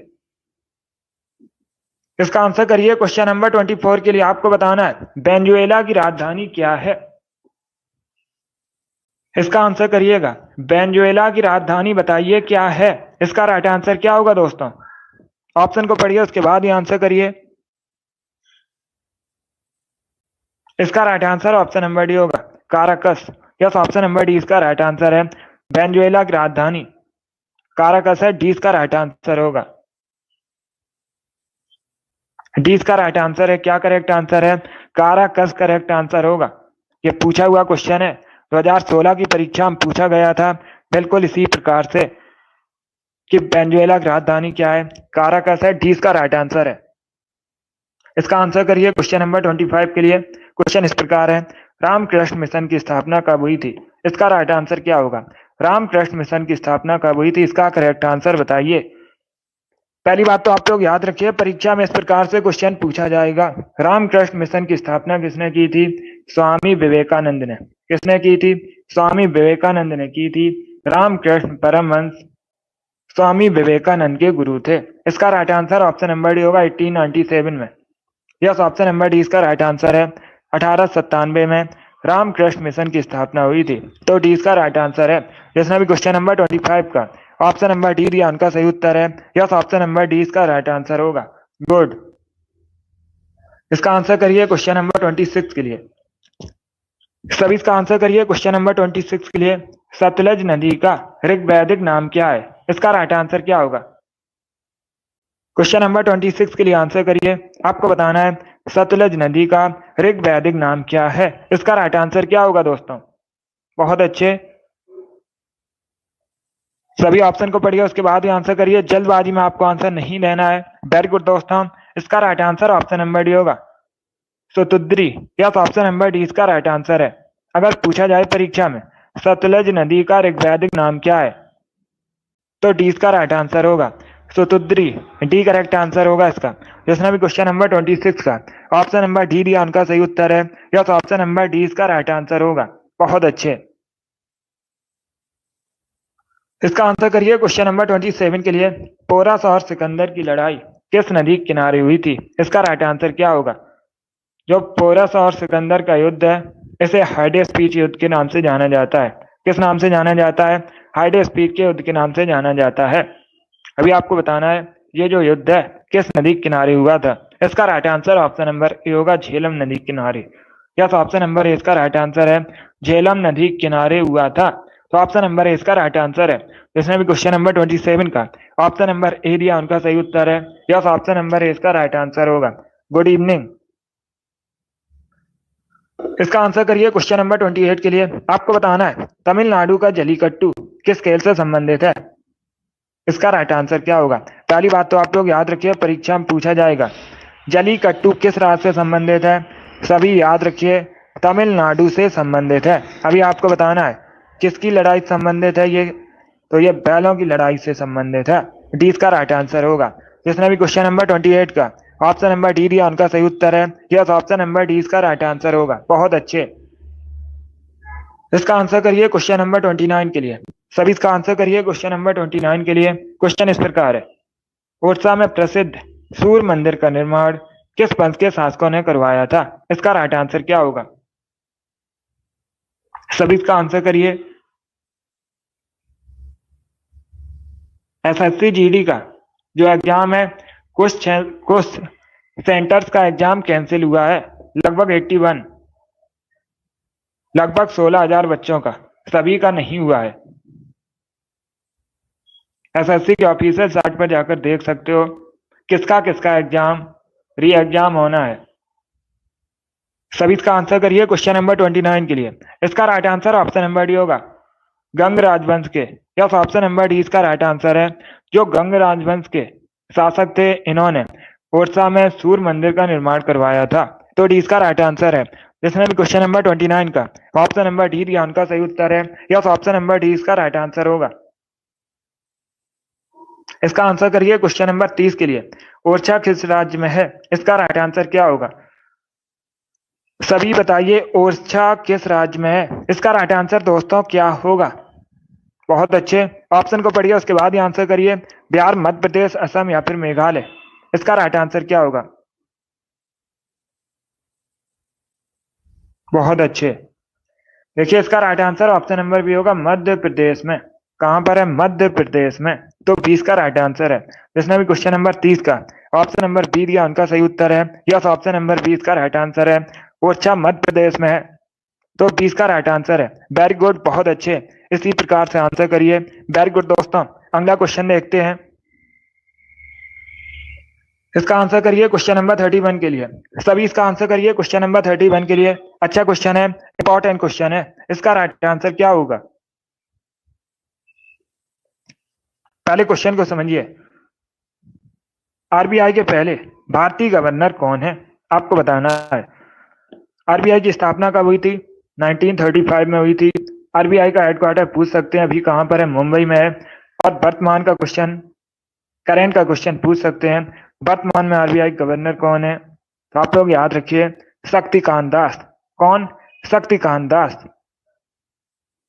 इसका आंसर करिए क्वेश्चन नंबर 24 के लिए। आपको बताना है वेनेजुएला की राजधानी क्या है। इसका आंसर करिएगा। वेनेजुएला की राजधानी बताइए क्या है। इसका राइट आंसर क्या होगा दोस्तों? ऑप्शन को पढ़िए, उसके बाद ही आंसर करिए। इसका right answer option number D होगा, Caracas. Yes, option number D इसका राइट आंसर है। वेनेजुएला की राजधानी काराकस है, डी इसका राइट आंसर होगा। डी इसका राइट आंसर है। क्या करेक्ट आंसर है? काराकस करेक्ट आंसर होगा। ये पूछा हुआ क्वेश्चन है, 2016 की परीक्षा में पूछा गया था बिल्कुल इसी प्रकार से कि वेनेजुएला की राजधानी क्या है? काराकस है, डी इसका राइट आंसर है। इसका आंसर करिए क्वेश्चन नंबर 25 के लिए। क्वेश्चन इस प्रकार है, रामकृष्ण मिशन की स्थापना कब हुई थी? इसका राइट आंसर क्या होगा? रामकृष्ण मिशन की स्थापना कब हुई थी? इसका करेक्ट आंसर बताइए। पहली बात तो आप लोग याद रखिए, परीक्षा में इस प्रकार से क्वेश्चन पूछा जाएगा, रामकृष्ण मिशन की स्थापना किसने की थी? स्वामी विवेकानंद ने। किसने की थी? स्वामी विवेकानंद ने की थी। रामकृष्ण परमहंस स्वामी विवेकानंद के गुरु थे। इसका right answer option number D होगा 1897 में। यस, ऑप्शन नंबर डी इसका राइट आंसर है। 1897 में रामकृष्ण मिशन की स्थापना हुई थी, तो डी इसका राइट आंसर है। जिसने भी क्वेश्चन नंबर 25 का ऑप्शन नंबर डी दिया उनका सही उत्तर है। यस, ऑप्शन नंबर डी इसका राइट आंसर होगा। गुड। इसका आंसर करिए क्वेश्चन नंबर 26 के लिए। सभी इसका आंसर करिए क्वेश्चन नंबर 26 के लिए। सतलज नदी का ऋग्वैदिक नाम क्या है? इसका राइट आंसर क्या होगा? क्वेश्चन नंबर 26 के लिए आंसर करिए। आपको बताना है सतलज नदी का ऋग्वैदिक नाम क्या है? इसका राइट आंसर क्या होगा दोस्तों? बहुत अच्छे, सभी ऑप्शन को पढ़िए, उसके बाद ही आंसर करिए। जल्दबाजी में आपको आंसर नहीं देना है। वेरी गुड दोस्तों। इसका right answer option number D होगा, Satudri. Yes, option number D इसका राइट आंसर है। अगर पूछा जाए परीक्षा में सतलज नदी का ऋग्वैदिक नाम क्या है, तो डी इसका राइट आंसर होगा, सतुद्री। डी करेक्ट आंसर होगा इसका। जिसने भी क्वेश्चन नंबर 26 का ऑप्शन नंबर डी दिया उनका सही उत्तर है। यस, ऑप्शन नंबर डी इसका राइट आंसर होगा। बहुत अच्छे। इसका आंसर करिए क्वेश्चन नंबर 27 के लिए। पोरस और सिकंदर की लड़ाई किस नदी के किनारे हुई थी? इसका राइट आंसर क्या होगा? जो पोरस और सिकंदर का युद्ध है, इसे हाइडेस्पीच युद्ध के नाम से जाना जाता है। किस नाम से जाना जाता है? हाइडेस्पीच के युद्ध के नाम से जाना जाता है। अभी आपको बताना है ये जो युद्ध है किस नदी के किनारे हुआ था? इसका right answer option number A होगा, झेलम नदी के किनारे। यस, ऑप्शन नंबर ए इसका राइट आंसर है। झेलम नदी के किनारे हुआ था, तो ऑप्शन नंबर ए इसका राइट आंसर है। जिसने भी क्वेश्चन नंबर 27 का ऑप्शन नंबर ए दिया उनका सही उत्तर है। यस, ऑप्शन नंबर ए इसका राइट आंसर होगा। Good evening. इसका आंसर करिए क्वेश्चन नंबर 28 के लिए। आपको बताना है तमिलनाडु का जलीकट्टू किस खेल से संबंधित है? इसका राइट आंसर क्या होगा? पहली बात तो आप लोग याद रखिए, परीक्षा में पूछा जाएगा जलीकट्टू किस राज्य से संबंधित है। सभी याद रखिए, तमिलनाडु से संबंधित है। अभी आपको बताना है किसकी लड़ाई से संबंधित है ये, तो ये बैलों की लड़ाई से संबंधित है। डी इसका राइट आंसर होगा। जिसने भी क्वेश्चन नंबर 28 का ऑप्शन नंबर डी दिया उनका सही उत्तर है। यस, ऑप्शन नंबर डी इसका राइट आंसर होगा। बहुत अच्छे। इसका आंसर करिए क्वेश्चन नंबर 29 के लिए। सभी इसका आंसर करिए क्वेश्चन नंबर 29 के लिए। क्वेश्चन इस प्रकार है, ओडिशा में प्रसिद्ध सूर्य मंदिर का निर्माण किस वंश के शासकों ने करवाया था? इसका राइट आंसर क्या होगा? सभी इसका आंसर करिए। एसएससी जीडी का जो एग्जाम है, कुछ सेंटर्स का एग्जाम कैंसिल हुआ है, लगभग 81, लगभग 16,000 बच्चों का, सभी का नहीं हुआ है। एसएससी के ऑफिशियल साइट पर जाकर देख सकते हो किसका किसका एग्जाम री एग्जाम होना है। सभी इसका आंसर करिए क्वेश्चन नंबर 29 के लिए। इसका right answer option number D होगा, गंग राजवंश के। यस, ऑप्शन नंबर डी इसका राइट आंसर है। जो गंग राजवंश के शासक थे, इन्होंने ओडिशा में सूर्य मंदिर का निर्माण करवाया था, तो डी इसका राइट आंसर है। जिसने भी क्वेश्चन नंबर 29 का ऑप्शन नंबर डी दिया उनका सही उत्तर है। यस, ऑप्शन नंबर डी इसका राइट आंसर होगा। इसका आंसर करिए क्वेश्चन नंबर 30 के लिए। ओरछा किस राज्य में है? इसका राइट आंसर क्या होगा? सभी बताइए, ओरछा किस राज्य में है? इसका राइट आंसर दोस्तों क्या होगा? बहुत अच्छे, ऑप्शन को पढ़िए, उसके बाद ही आंसर करिए। बिहार, मध्य प्रदेश, असम या फिर मेघालय। इसका राइट आंसर क्या होगा? बहुत अच्छे। देखिए, इसका right answer option number B होगा, मध्य प्रदेश में। कहां पर है? मध्य प्रदेश में, तो 20 का राइट आंसर है। जिसने भी क्वेश्चन नंबर 30 का ऑप्शन नंबर बी दिया उनका सही उत्तर है। यस, ऑप्शन नंबर 20 का राइट आंसर है। ओरछा मध्य प्रदेश में है। तो 20 का राइट आंसर है। वेरी गुड, बहुत अच्छे, इसी प्रकार से आंसर करिए। वेरी गुड दोस्तों, अगला क्वेश्चन देखते हैं। इसका आंसर करिए क्वेश्चन नंबर 31 के लिए। सभी इसका आंसर करिए क्वेश्चन नंबर 31 के लिए। अच्छा क्वेश्चन है, इंपॉर्टेंट क्वेश्चन है। इसका राइट आंसर क्या होगा? पहले क्वेश्चन को समझिए। आरबीआई के पहले भारतीय गवर्नर कौन है? आपको बताना है। आरबीआई की स्थापना कब हुई थी? 1935 में हुई थी। आरबीआई का हेडक्वार्टर पूछ सकते हैं, अभी कहां पर है? मुंबई में है। और वर्तमान का क्वेश्चन, करंट का क्वेश्चन पूछ सकते हैं, वर्तमान में आरबीआई गवर्नर कौन है? तो आप लोग याद रखिए, शक्तिकांत दास। कौन? शक्तिकांत दास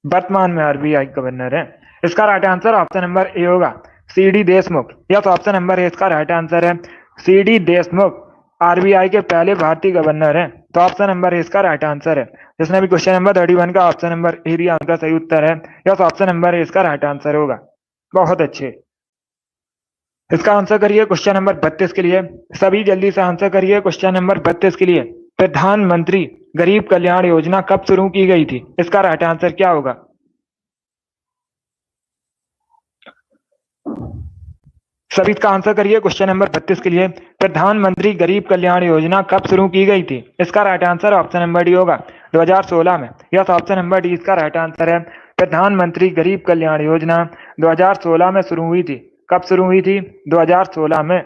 वर्तमान में आरबीआई गवर्नर है। इसका right answer option number A होगा, C D Deshmukh. Yes, option number A इसका राइट आंसर है। सी डी देशमुख आरबीआई के पहले भारतीय गवर्नर हैं। तो ऑप्शन नंबर ए इसका राइट आंसर है। जिसने भी क्वेश्चन नंबर 31 का ऑप्शन नंबर ए दिया, उनका सही उत्तर है। यस, ऑप्शन नंबर ए इसका राइट आंसर होगा। बहुत अच्छे। इसका आंसर करिए क्वेश्चन नंबर 32 के लिए। सभी जल्दी से आंसर करिए क्वेश्चन नंबर 32 के लिए। प्रधानमंत्री गरीब कल्याण योजना कब शुरू की गई थी? इसका राइट आंसर क्या होगा? सभी इसका आंसर करिए क्वेश्चन नंबर 32 के लिए। प्रधानमंत्री गरीब कल्याण योजना कब शुरू की गई थी? इसका right answer option number D होगा, 2016 में। यस, ऑप्शन नंबर डी इसका राइट आंसर है। प्रधानमंत्री गरीब कल्याण योजना 2016 में शुरू हुई थी। कब शुरू हुई थी? 2016 में।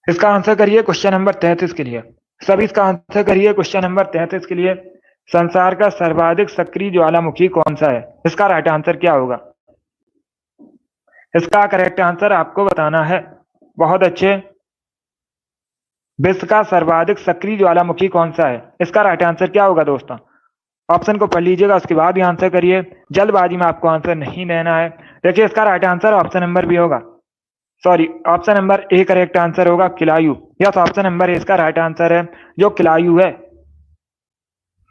इसका आंसर करिए क्वेश्चन नंबर 33 के लिए। सभी इसका आंसर करिए क्वेश्चन नंबर 33 के लिए। संसार का सर्वाधिक सक्रिय ज्वालामुखी कौन सा है? इसका राइट आंसर क्या होगा? इसका करेक्ट आंसर आपको बताना है। बहुत अच्छे। विश्व का सर्वाधिक सक्रिय ज्वालामुखी कौन सा है? इसका राइट आंसर क्या होगा दोस्तों? ऑप्शन को पढ़ लीजिएगा, उसके बाद ही आंसर करिए। जल्दबाजी में आपको आंसर नहीं देना है। देखिए, इसका right answer option number B होगा, sorry, option number A correct answer होगा, Kilauea. Yes, option number A इसका राइट आंसर है। जो किलायु है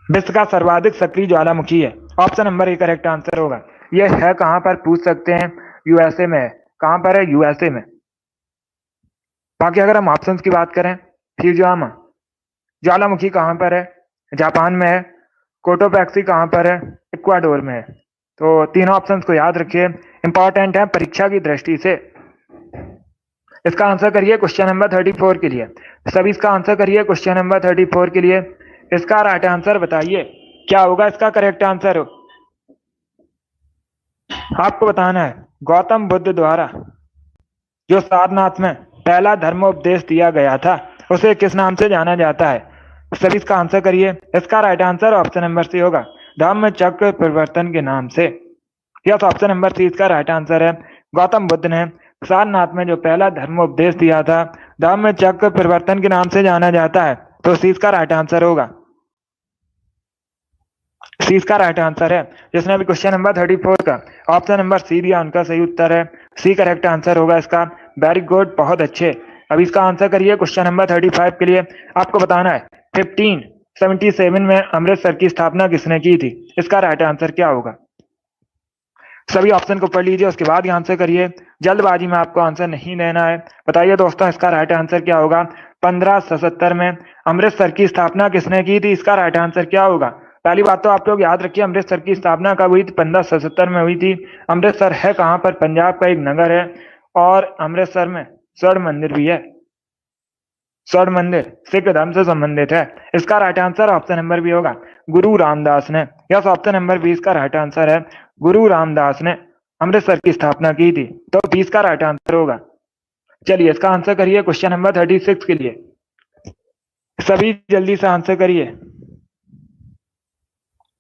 विश्व का सर्वाधिक सक्रिय ज्वालामुखी है। Option number A correct answer होगा। यह है कहां पर? पूछ सकते हैं, यूएसए में है। कहां पर है? यूएसए में। बाकी अगर हम ऑप्शंस की बात करें, फ्यूजियामा ज्वालामुखी कहां पर है? जापान में है। कोटोपैक्सी कहां पर है? इक्वाडोर में है। तो तीनों ऑप्शंस को याद रखिए, इंपॉर्टेंट है परीक्षा की दृष्टि से। इसका आंसर करिए क्वेश्चन नंबर 34 के लिए। सभी इसका आंसर करिए क्वेश्चन नंबर 34 के लिए। इसका राइट आंसर बताइए क्या होगा? इसका करेक्ट आंसर आपको बताना है। गौतम बुद्ध द्वारा जो सारनाथ में पहला धर्मोपदेश दिया गया था, उसे किस नाम से जाना जाता है? सभी इसका आंसर करिए। इसका right answer option number C होगा, धम्म चक्र प्रवर्तन के नाम से। यस, ऑप्शन नंबर सी इसका राइट आंसर है। गौतम बुद्ध ने सारनाथ में जो पहला धर्मोपदेश दिया था, धम्म चक्र प्रवर्तन के नाम से जाना जाता है। तो सी इसका राइट आंसर होगा। सी इसका राइट आंसर है। जिसने भी क्वेश्चन नंबर 34 का ऑप्शन नंबर सी दिया, उनका सही उत्तर है। सी करेक्ट आंसर होगा इसका। वेरी गुड, बहुत अच्छे। अब इसका आंसर करिए क्वेश्चन नंबर 35 के लिए। आपको बताना है 1577 में अमृतसर की स्थापना किसने की थी? इसका राइट आंसर क्या होगा? सभी ऑप्शन को पढ़ लीजिए, उसके बाद ही आंसर करिए। जल्दबाजी में आपको आंसर नहीं देना है। बताइए दोस्तों, इसका राइट आंसर क्या होगा? 1577 में अमृतसर की स्थापना किसने की थी? इसका राइट आंसर क्या होगा? पहली बात तो आप लोग याद रखिए, अमृतसर की स्थापना कब हुई थी? 1577 में हुई थी। अमृतसर है कहां पर? पंजाब का एक नगर है। और अमृतसर में स्वर्ण मंदिर भी है। स्वर्ण मंदिर सिख धर्म से संबंधित है। इसका right answer option number B होगा, गुरु रामदास ने। यस, ऑप्शन नंबर 20 का राइट आंसर है। गुरु रामदास ने अमृतसर की स्थापना की थी। तो 20 का राइट आंसर होगा। चलिए, इसका आंसर करिए क्वेश्चन नंबर 36 के लिए। सभी जल्दी से आंसर करिए।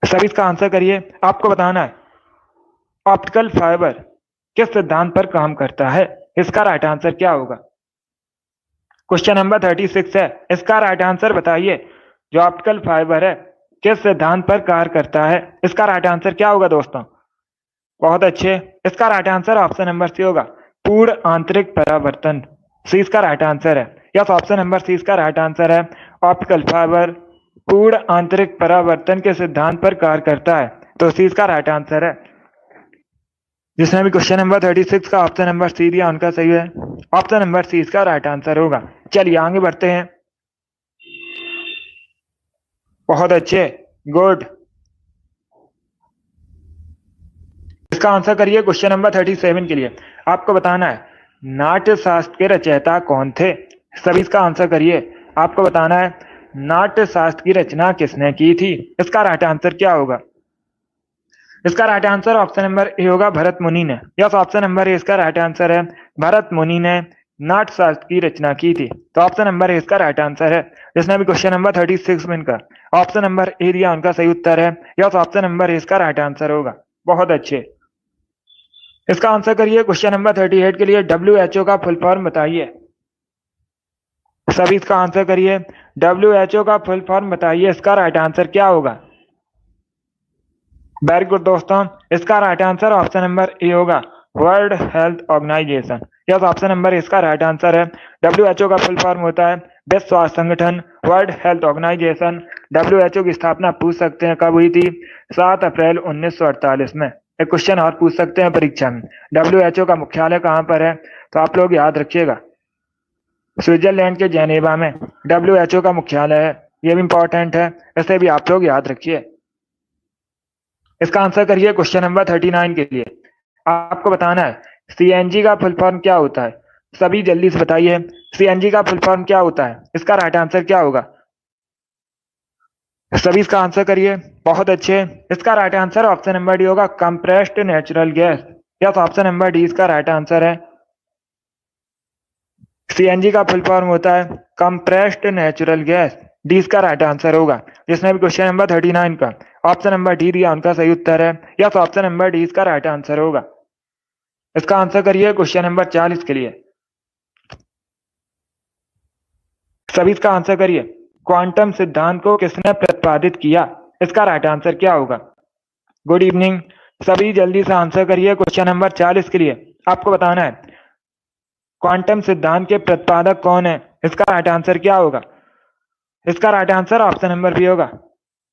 सभी इसका आंसर करिए। आपको बताना है ऑप्टिकल फाइबर किस सिद्धांत पर काम करता है? इसका राइट आंसर क्या होगा? क्वेश्चन नंबर 36 है। इसका राइट आंसर बताइए। जो ऑप्टिकल फाइबर है किस सिद्धांत पर कार्य करता है? इसका राइट आंसर क्या होगा दोस्तों? बहुत अच्छे। इसका right answer option number C होगा, पूर्ण आंतरिक परावर्तन। सी इसका राइट आंसर है। यस, ऑप्शन नंबर सी इसका राइट आंसर है। ऑप्टिकल फाइबर पूर्ण आंतरिक परावर्तन के सिद्धांत पर कार्य करता है। तो सी इसका राइट आंसर है। जिसने भी क्वेश्चन नंबर 36 का ऑप्शन नंबर सी दिया, उनका सही है। ऑप्शन नंबर सी इसका राइट आंसर होगा। चलिए आगे बढ़ते हैं। बहुत अच्छे, गुड। इसका आंसर करिए क्वेश्चन नंबर 37 के लिए। आपको बताना है नाट्य शास्त्र के रचयिता कौन थे। सभी इसका आंसर करिए। आपको बताना है नाट्य शास्त्र की रचना किसने की थी। इसका राइट आंसर क्या होगा। इसका right answer option number A होगा भरत मुनि ने। यस, ऑप्शन नंबर ए इसका राइट आंसर है। भरत मुनि ने नाट्य शास्त्र की रचना की थी। तो ऑप्शन नंबर ए इसका राइट आंसर है। जिसने भी क्वेश्चन नंबर 36 में इनका ऑप्शन नंबर ए दिया उनका सही उत्तर है। यस, ऑप्शन नंबर ए इसका राइट आंसर होगा। बहुत अच्छे। इसका आंसर करिए क्वेश्चन नंबर 38 के लिए। WHO का फुल फॉर्म बताइए। सभी इसका आंसर करिए। WHO का फुल फॉर्म बताइए। इसका राइट आंसर क्या होगा। वेरी गुड दोस्तों, इसका right answer option number A होगा World Health Organization. Yes, option number इसका राइट आंसर है। WHO का फुल फॉर्म होता है विश्व स्वास्थ्य संगठन, वर्ल्ड हेल्थ ऑर्गेनाइजेशन। WHO की स्थापना पूछ सकते हैं कब हुई थी। 7 अप्रैल 1948 में। एक क्वेश्चन और पूछ सकते हैं परीक्षा में, WHO का मुख्यालय कहाँ पर है। तो आप लोग याद रखिएगा स्विट्जरलैंड के जेनेवा में WHO का मुख्यालय है। ये भी इंपॉर्टेंट है, इसे भी आप लोग याद रखिए। इसका आंसर करिए क्वेश्चन नंबर 39 के लिए। आपको बताना है CNG का फुल फॉर्म क्या होता है। सभी जल्दी से बताइए CNG का फुल फॉर्म क्या होता है। इसका राइट आंसर क्या होगा। सभी इसका आंसर करिए। बहुत अच्छे। इसका right answer option number D होगा compressed natural gas. Yes, option number D इसका राइट आंसर है। CNG का फुल फॉर्म होता है कंप्रेस्ड नेचुरल गैस। डी इसका राइट आंसर होगा। जिसने भी क्वेश्चन नंबर 39 का ऑप्शन नंबर डी दिया उनका सही उत्तर है। यस, ऑप्शन नंबर डी इसका राइट आंसर होगा। इसका आंसर करिए क्वेश्चन नंबर 40 के लिए। सभी इसका आंसर करिए। क्वांटम सिद्धांत को किसने प्रतिपादित किया। इसका राइट आंसर क्या होगा। Good evening. सभी जल्दी से आंसर करिए क्वेश्चन नंबर 40 के लिए। आपको बताना है क्वांटम सिद्धांत के प्रतिपादक कौन है। इसका राइट आंसर क्या होगा। इसका right answer option number B होगा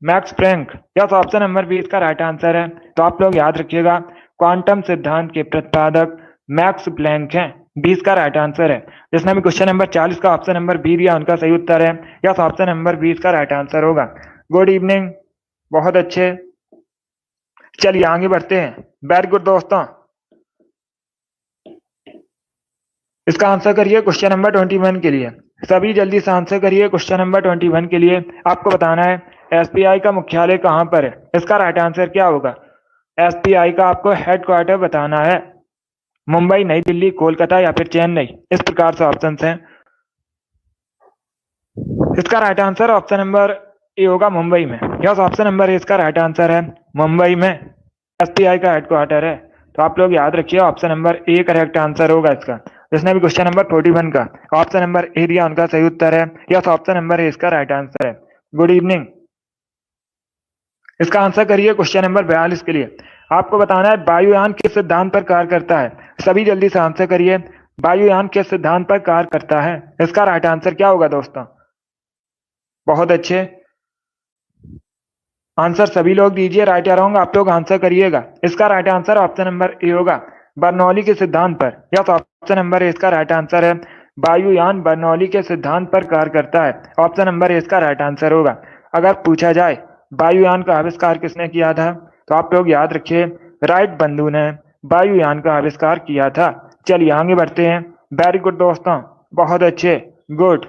Max Planck. Yes, option number B इसका राइट आंसर है। तो आप लोग याद रखिएगा क्वांटम सिद्धांत के प्रतिपादक मैक्स प्लैंक हैं। 20 का राइट आंसर है। जिसने भी क्वेश्चन नंबर 40 का ऑप्शन नंबर बी दिया उनका सही उत्तर है। यस, ऑप्शन नंबर 20 का राइट आंसर होगा। Good evening. बहुत अच्छे। चलिए आगे बढ़ते हैं। वेरी गुड दोस्तों। इसका आंसर करिए क्वेश्चन नंबर 21 के लिए। सभी जल्दी से आंसर करिए क्वेश्चन नंबर 21 के लिए। आपको बताना है SBI का मुख्यालय कहाँ पर है। इसका राइट आंसर क्या होगा। SBI का आपको हेडक्वार्टर बताना है। मुंबई, नई दिल्ली, कोलकाता या फिर चेन्नई। इस प्रकार से ऑप्शन हैं। इसका right answer option number A होगा मुंबई में। यस, ऑप्शन नंबर ए इसका राइट आंसर है। मुंबई में SBI का हेडक्वार्टर है। तो आप लोग याद रखिए option number A correct answer होगा इसका। जिसने भी क्वेश्चन नंबर 41 का ऑप्शन नंबर ए दिया उनका सही उत्तर है। यस, ऑप्शन नंबर ए इसका राइट आंसर है। Good evening. इसका आंसर करिए क्वेश्चन नंबर 42 के लिए। आपको बताना है वायुयान किस सिद्धांत पर कार्य करता है। सभी जल्दी से आंसर करिए। वायुयान किस सिद्धांत पर कार्य करता है। इसका राइट आंसर क्या होगा दोस्तों। बहुत अच्छे आंसर सभी लोग दीजिए। राइट या रॉन्ग आप लोग आंसर करिएगा। इसका right answer option number A होगा बर्नौली के सिद्धांत पर। यस, ऑप्शन नंबर ए इसका राइट आंसर है। वायुयान बर्नौली के सिद्धांत पर कार्य करता है। ऑप्शन नंबर ए इसका राइट आंसर होगा। अगर पूछा जाए वायुयान का आविष्कार किसने किया था तो आप लोग याद रखिए राइट बंधु ने वायुयान का आविष्कार किया था। चलिए आगे बढ़ते हैं। वेरी गुड दोस्तों, बहुत अच्छे, गुड।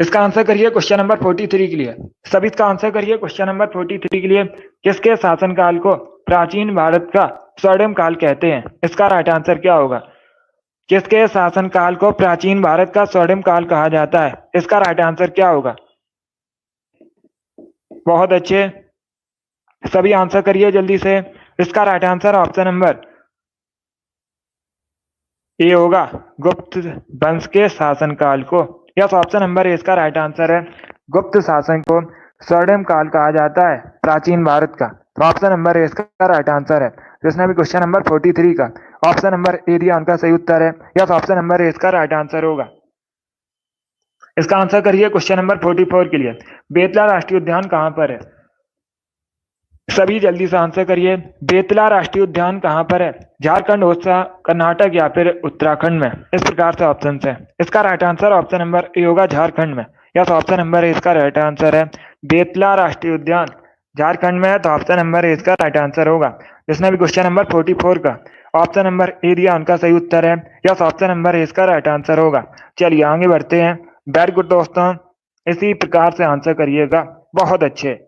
इसका आंसर करिए क्वेश्चन नंबर 43 के लिए। सभी इसका आंसर करिए क्वेश्चन नंबर 43 के लिए। किसके शासनकाल को प्राचीन भारत का स्वर्णिम काल कहते हैं। इसका राइट आंसर क्या होगा। किसके शासनकाल को प्राचीन भारत का स्वर्णिम काल कहा जाता है। इसका राइट आंसर क्या होगा। बहुत अच्छे। सभी आंसर करिए जल्दी से। इसका right answer option number A होगा गुप्त वंश के शासनकाल को। यस, ऑप्शन नंबर ए इसका राइट आंसर है। गुप्त शासन को स्वर्णिम काल कहा जाता है प्राचीन भारत का। तो ऑप्शन नंबर ए इसका राइट आंसर है। जिसने भी क्वेश्चन नंबर 43 का ऑप्शन नंबर ए दिया उनका सही उत्तर है। यस, ऑप्शन नंबर ए इसका राइट आंसर होगा। इसका आंसर करिए क्वेश्चन नंबर 44 के लिए। बेतला राष्ट्रीय उद्यान कहाँ पर है। सभी जल्दी से आंसर करिए। बेतला राष्ट्रीय उद्यान कहाँ पर है। झारखंड, ओडिशा, कर्नाटक या फिर उत्तराखंड में। इस प्रकार से ऑप्शन है। इसका right answer option number A होगा झारखंड में। यस, ऑप्शन नंबर ए इसका राइट आंसर है। बेतला राष्ट्रीय उद्यान झारखंड में है, तो ऑप्शन नंबर ए इसका राइट आंसर होगा। जिसने भी क्वेश्चन नंबर 44 का ऑप्शन नंबर ए दिया उनका सही उत्तर है। यस, ऑप्शन नंबर ए इसका राइट आंसर होगा। चलिए आगे बढ़ते हैं। वेरी गुड दोस्तों, इसी प्रकार से आंसर करिएगा, बहुत अच्छे।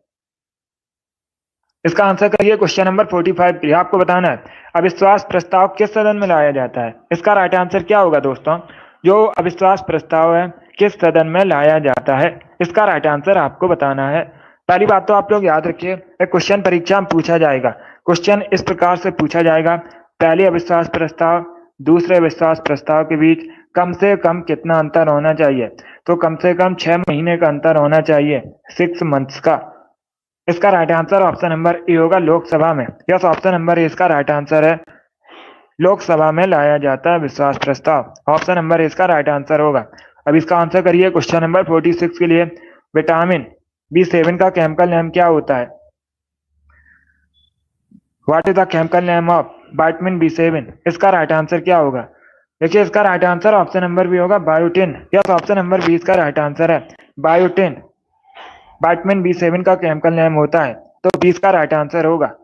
इसका आंसर करिए क्वेश्चन नंबर 45 के लिए। आपको बताना है अविश्वास प्रस्ताव किस सदन में लाया जाता है। इसका राइट आंसर क्या होगा दोस्तों? जो अविश्वास प्रस्ताव है किस सदन में लाया जाता है, इसका राइट आंसर आपको बताना है। पहली बात तो आप लोग याद रखिए, एक क्वेश्चन परीक्षा में पूछा जाएगा। क्वेश्चन इस प्रकार से पूछा जाएगा, पहले अविश्वास प्रस्ताव दूसरे अविश्वास प्रस्ताव के बीच कम से कम कितना अंतर होना चाहिए? तो कम से कम 6 महीने का अंतर होना चाहिए, 6 मंथ्स का। इसका right answer option number A होगा, लोकसभा में। यस, ऑप्शन नंबर ए इसका राइट आंसर है। लोकसभा में लाया जाता है विश्वास प्रस्ताव, ऑप्शन नंबर ए इसका राइट आंसर होगा। अब इसका आंसर करिए क्वेश्चन नंबर 46 के लिए। विटामिन B7 का केमिकल नेम क्या होता है? What is the chemical name of vitamin B7? इसका राइट आंसर क्या होगा? देखिए, इसका right answer option number B होगा, biotin. Yes, option number B इसका राइट आंसर है, बायोटिन। विटामिन B7 का केमिकल नेम होता है, तो 20 का राइट आंसर होगा।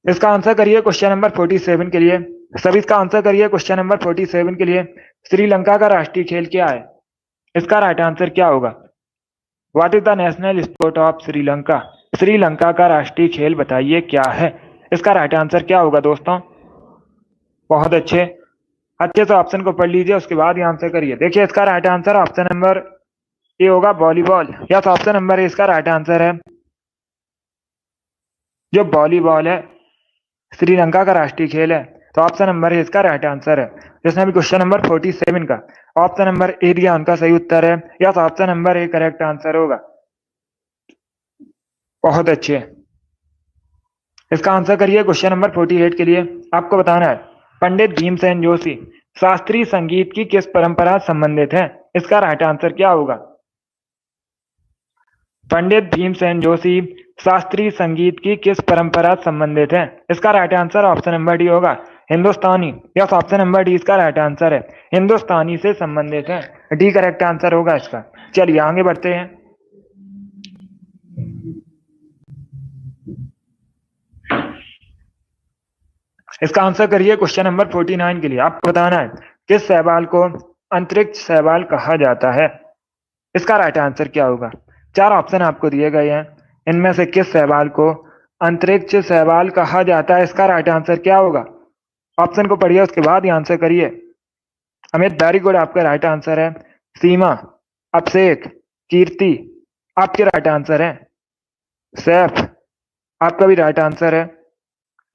इसका आंसर करिए क्वेश्चन नंबर 47 के लिए। सभी इसका आंसर करिए क्वेश्चन नंबर 47 के लिए। श्रीलंका का राष्ट्रीय खेल क्या है? इसका राइट आंसर क्या होगा? What is the national sport of Sri Lanka? Sri Lanka का राष्ट्रीय खेल बताइए क्या है? इसका राइट आंसर क्या होगा दोस्तों? बहुत अच्छे से ऑप्शन को पढ़ लीजिए, उसके बाद ही आंसर करिए। देखिए, इसका right answer option number A होगा, volleyball. Yes, option number A इसका राइट आंसर है। जो वॉलीबॉल है श्रीलंका का राष्ट्रीय खेल है, तो ऑप्शन नंबर ए इसका राइट आंसर है। जिसने भी क्वेश्चन नंबर 47 का ऑप्शन नंबर ए दिया उनका सही उत्तर है। Yes, option number A correct answer होगा। बहुत अच्छे। इसका आंसर करिए क्वेश्चन नंबर 48 के लिए। आपको बताना है पंडित भीमसेन जोशी शास्त्रीय संगीत की किस परंपरा से संबंधित है? इसका राइट आंसर क्या होगा? पंडित भीमसेन जोशी शास्त्रीय संगीत की किस परंपरा से संबंधित है? इसका right answer option number D होगा, हिंदुस्तानी। यस, ऑप्शन नंबर डी इसका राइट आंसर है, हिंदुस्तानी से संबंधित है। डी करेक्ट आंसर होगा इसका। चलिए आगे बढ़ते हैं। इसका आंसर करिए क्वेश्चन नंबर 49 के लिए। आपको बताना है किस शैवाल को अंतरिक्ष शैवाल कहा जाता है? इसका राइट आंसर क्या होगा? 4 ऑप्शन आपको दिए गए हैं, इनमें से किस शैवाल को अंतरिक्ष शैवाल कहा जाता है? इसका राइट आंसर क्या होगा? ऑप्शन को पढ़िए, उसके बाद ही आंसर करिए। अमित, वेरी गुड, आपका राइट आंसर है। सीमा, अभिषेक, कीर्ति, आपके राइट आंसर है। सैफ, आपका भी राइट आंसर है।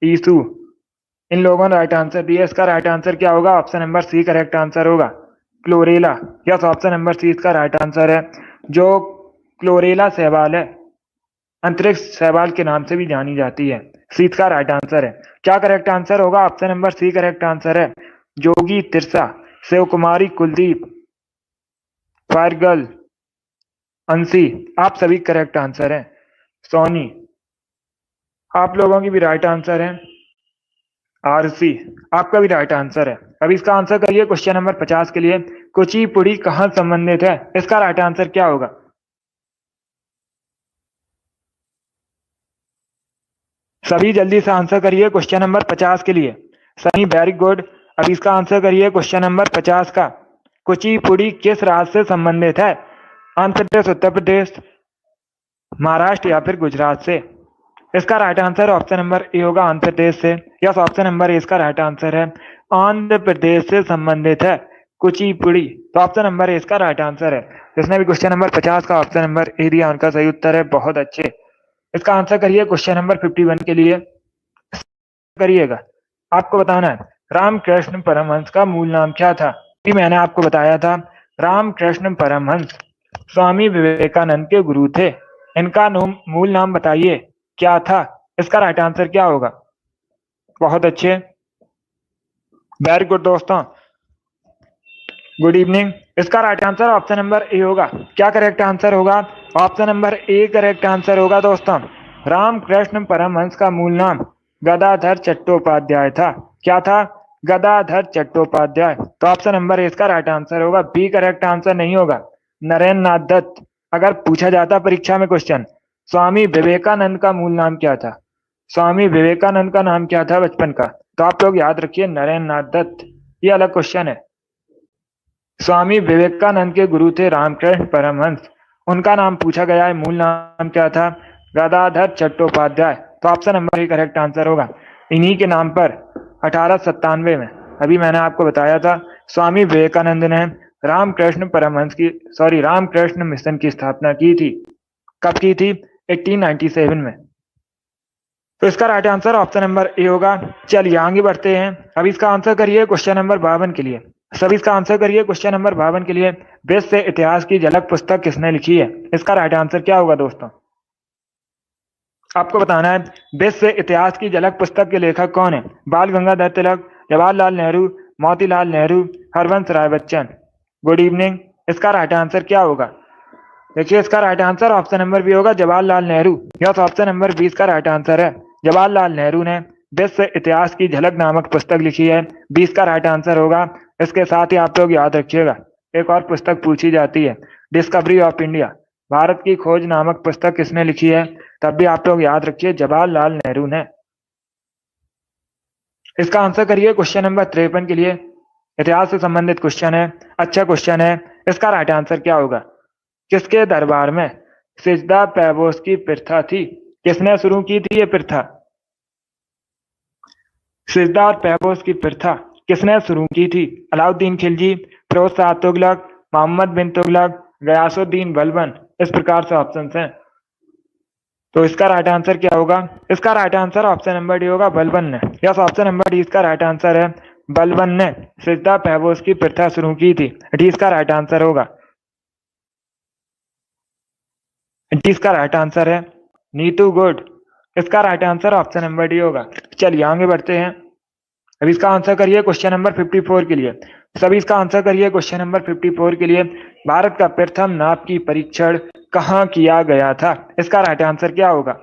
ईसु, इन लोगों ने राइट आंसर दिया। इसका राइट आंसर क्या होगा? Option number C correct answer होगा, chlorella. Yes, option number C इसका राइट आंसर है। जो क्लोरेला शैवाल है अंतरिक्ष शैवाल के नाम से भी जानी जाती है। सी इसका राइट आंसर है। क्या करेक्ट आंसर होगा? Option number C correct answer है। जोगी, तिरसा, शिव कुमारी, कुलदीप, फायरगर्ल, अंशी, आप सभी करेक्ट आंसर है। सोनी, आप लोगों की भी राइट आंसर है। आरसी, आपका भी राइट आंसर है। अब इसका आंसर करिए क्वेश्चन नंबर 50 के लिए। कुचिपुड़ी कहां संबंधित है? इसका राइट आंसर क्या होगा? सभी जल्दी से आंसर करिए क्वेश्चन नंबर 50 के लिए। Sunny, very good. अब इसका आंसर करिए क्वेश्चन नंबर 50 का। कुचिपुड़ी किस राज्य से संबंधित है? आंध्र प्रदेश, उत्तर प्रदेश, महाराष्ट्र या फिर गुजरात से? इसका right answer option number A होगा, आंध्र प्रदेश से। यस, ऑप्शन नंबर ए इसका राइट आंसर है, आंध्र प्रदेश से संबंधित है कुचिपुड़ी, तो ऑप्शन नंबर ए इसका राइट आंसर है। जिसने भी क्वेश्चन नंबर 50 का ऑप्शन नंबर ए दिया उनका सही उत्तर है, बहुत अच्छे। इसका आंसर करिए क्वेश्चन नंबर 51 के लिए। करिएगा, आपको बताना है रामकृष्ण परमहंस का मूल नाम क्या था? कि मैंने आपको बताया था रामकृष्ण परमहंस स्वामी विवेकानंद के गुरु थे। इनका मूल नाम बताइए क्या था? इसका राइट आंसर क्या होगा? बहुत अच्छे, वेरी गुड दोस्तों, गुड इवनिंग। इसका right answer option number A होगा। क्या करेक्ट आंसर होगा? Option number A correct answer होगा दोस्तों। रामकृष्ण परमहंस का मूल नाम गदाधर चट्टोपाध्याय था। क्या था? गदाधर चट्टोपाध्याय, तो ऑप्शन नंबर ए इसका राइट आंसर होगा। बी करेक्ट आंसर नहीं होगा। नरेंद्र नाथ दत्त। अगर पूछा जाता परीक्षा में क्वेश्चन, स्वामी विवेकानंद का मूल नाम क्या था? स्वामी विवेकानंद का नाम क्या था बचपन का? तो आप लोग याद रखिए नरेंद्र नाथ दत्त। ये अलग क्वेश्चन है। स्वामी विवेकानंद के गुरु थे रामकृष्ण परमहंस। उनका नाम पूछा गया है, मूल नाम क्या था? गदाधर चट्टोपाध्याय। तो ऑप्शन नंबर ही करेक्ट आंसर होगा। इन्हीं के नाम पर 1897 में, अभी मैंने आपको बताया था, स्वामी विवेकानंद ने रामकृष्ण मिशन की स्थापना की थी। कब की थी? 1897 में। तो इसका right answer option number A होगा। चलिए आगे बढ़ते हैं। अब इसका आंसर करिए क्वेश्चन नंबर 52 के लिए। सभी इसका आंसर करिए क्वेश्चन नंबर 52 के लिए। वेद से इतिहास की झलक पुस्तक किसने लिखी है? इसका राइट आंसर क्या होगा दोस्तों? आपको बताना है वेद से इतिहास की झलक पुस्तक के लेखक कौन है? बाल गंगाधर तिलक, जवाहरलाल नेहरू, मोतीलाल नेहरू, हरवंश राय बच्चन। Good evening. इसका राइट आंसर क्या होगा? देखिए इसका right answer option number B होगा, Jawaharlal Nehru. Yes, option number 20 का राइट आंसर है। जवाहरलाल नेहरू ने विश्व से इतिहास की झलक नामक पुस्तक लिखी है। 20 का राइट आंसर होगा। इसके साथ ही आप लोग याद रखिएगा, एक और पुस्तक पूछी जाती है, डिस्कवरी ऑफ इंडिया, भारत की खोज नामक पुस्तक किसने लिखी है? तब भी आप लोग याद रखिए जवाहरलाल नेहरू ने। इसका आंसर करिए क्वेश्चन नंबर 53 के लिए। इतिहास से संबंधित क्वेश्चन है, अच्छा क्वेश्चन है। इसका राइट आंसर क्या होगा? किसके दरबार में सिजदा पैबोस की प्रथा थी? किसने शुरू की थी ये प्रथा? सिजदा और पैबोस की प्रथा किसने शुरू की थी? अलाउद्दीन खिलजी, फिरोज शाह तुगलक, मोहम्मद बिन तुगलक, गयासुद्दीन बलबन। इस प्रकार से ऑप्शन हैं। तो इसका राइट आंसर क्या होगा? इसका right answer option number D होगा, बलबन ने। यस, ऑप्शन नंबर डी इसका राइट आंसर है। बलबन ने सिजदा पैबोस की प्रथा शुरू की थी। डी इसका राइट आंसर होगा। डी इसका राइट आंसर है। नीतू गुड। इसका right answer option number D होगा। चलिए आगे बढ़ते हैं। अब इसका आंसर करिए क्वेश्चन नंबर 54 के लिए। सभी इसका आंसर करिए क्वेश्चन नंबर 54 के लिए। भारत का प्रथम नाप की परीक्षण कहाँ किया गया था? इसका राइट आंसर क्या होगा?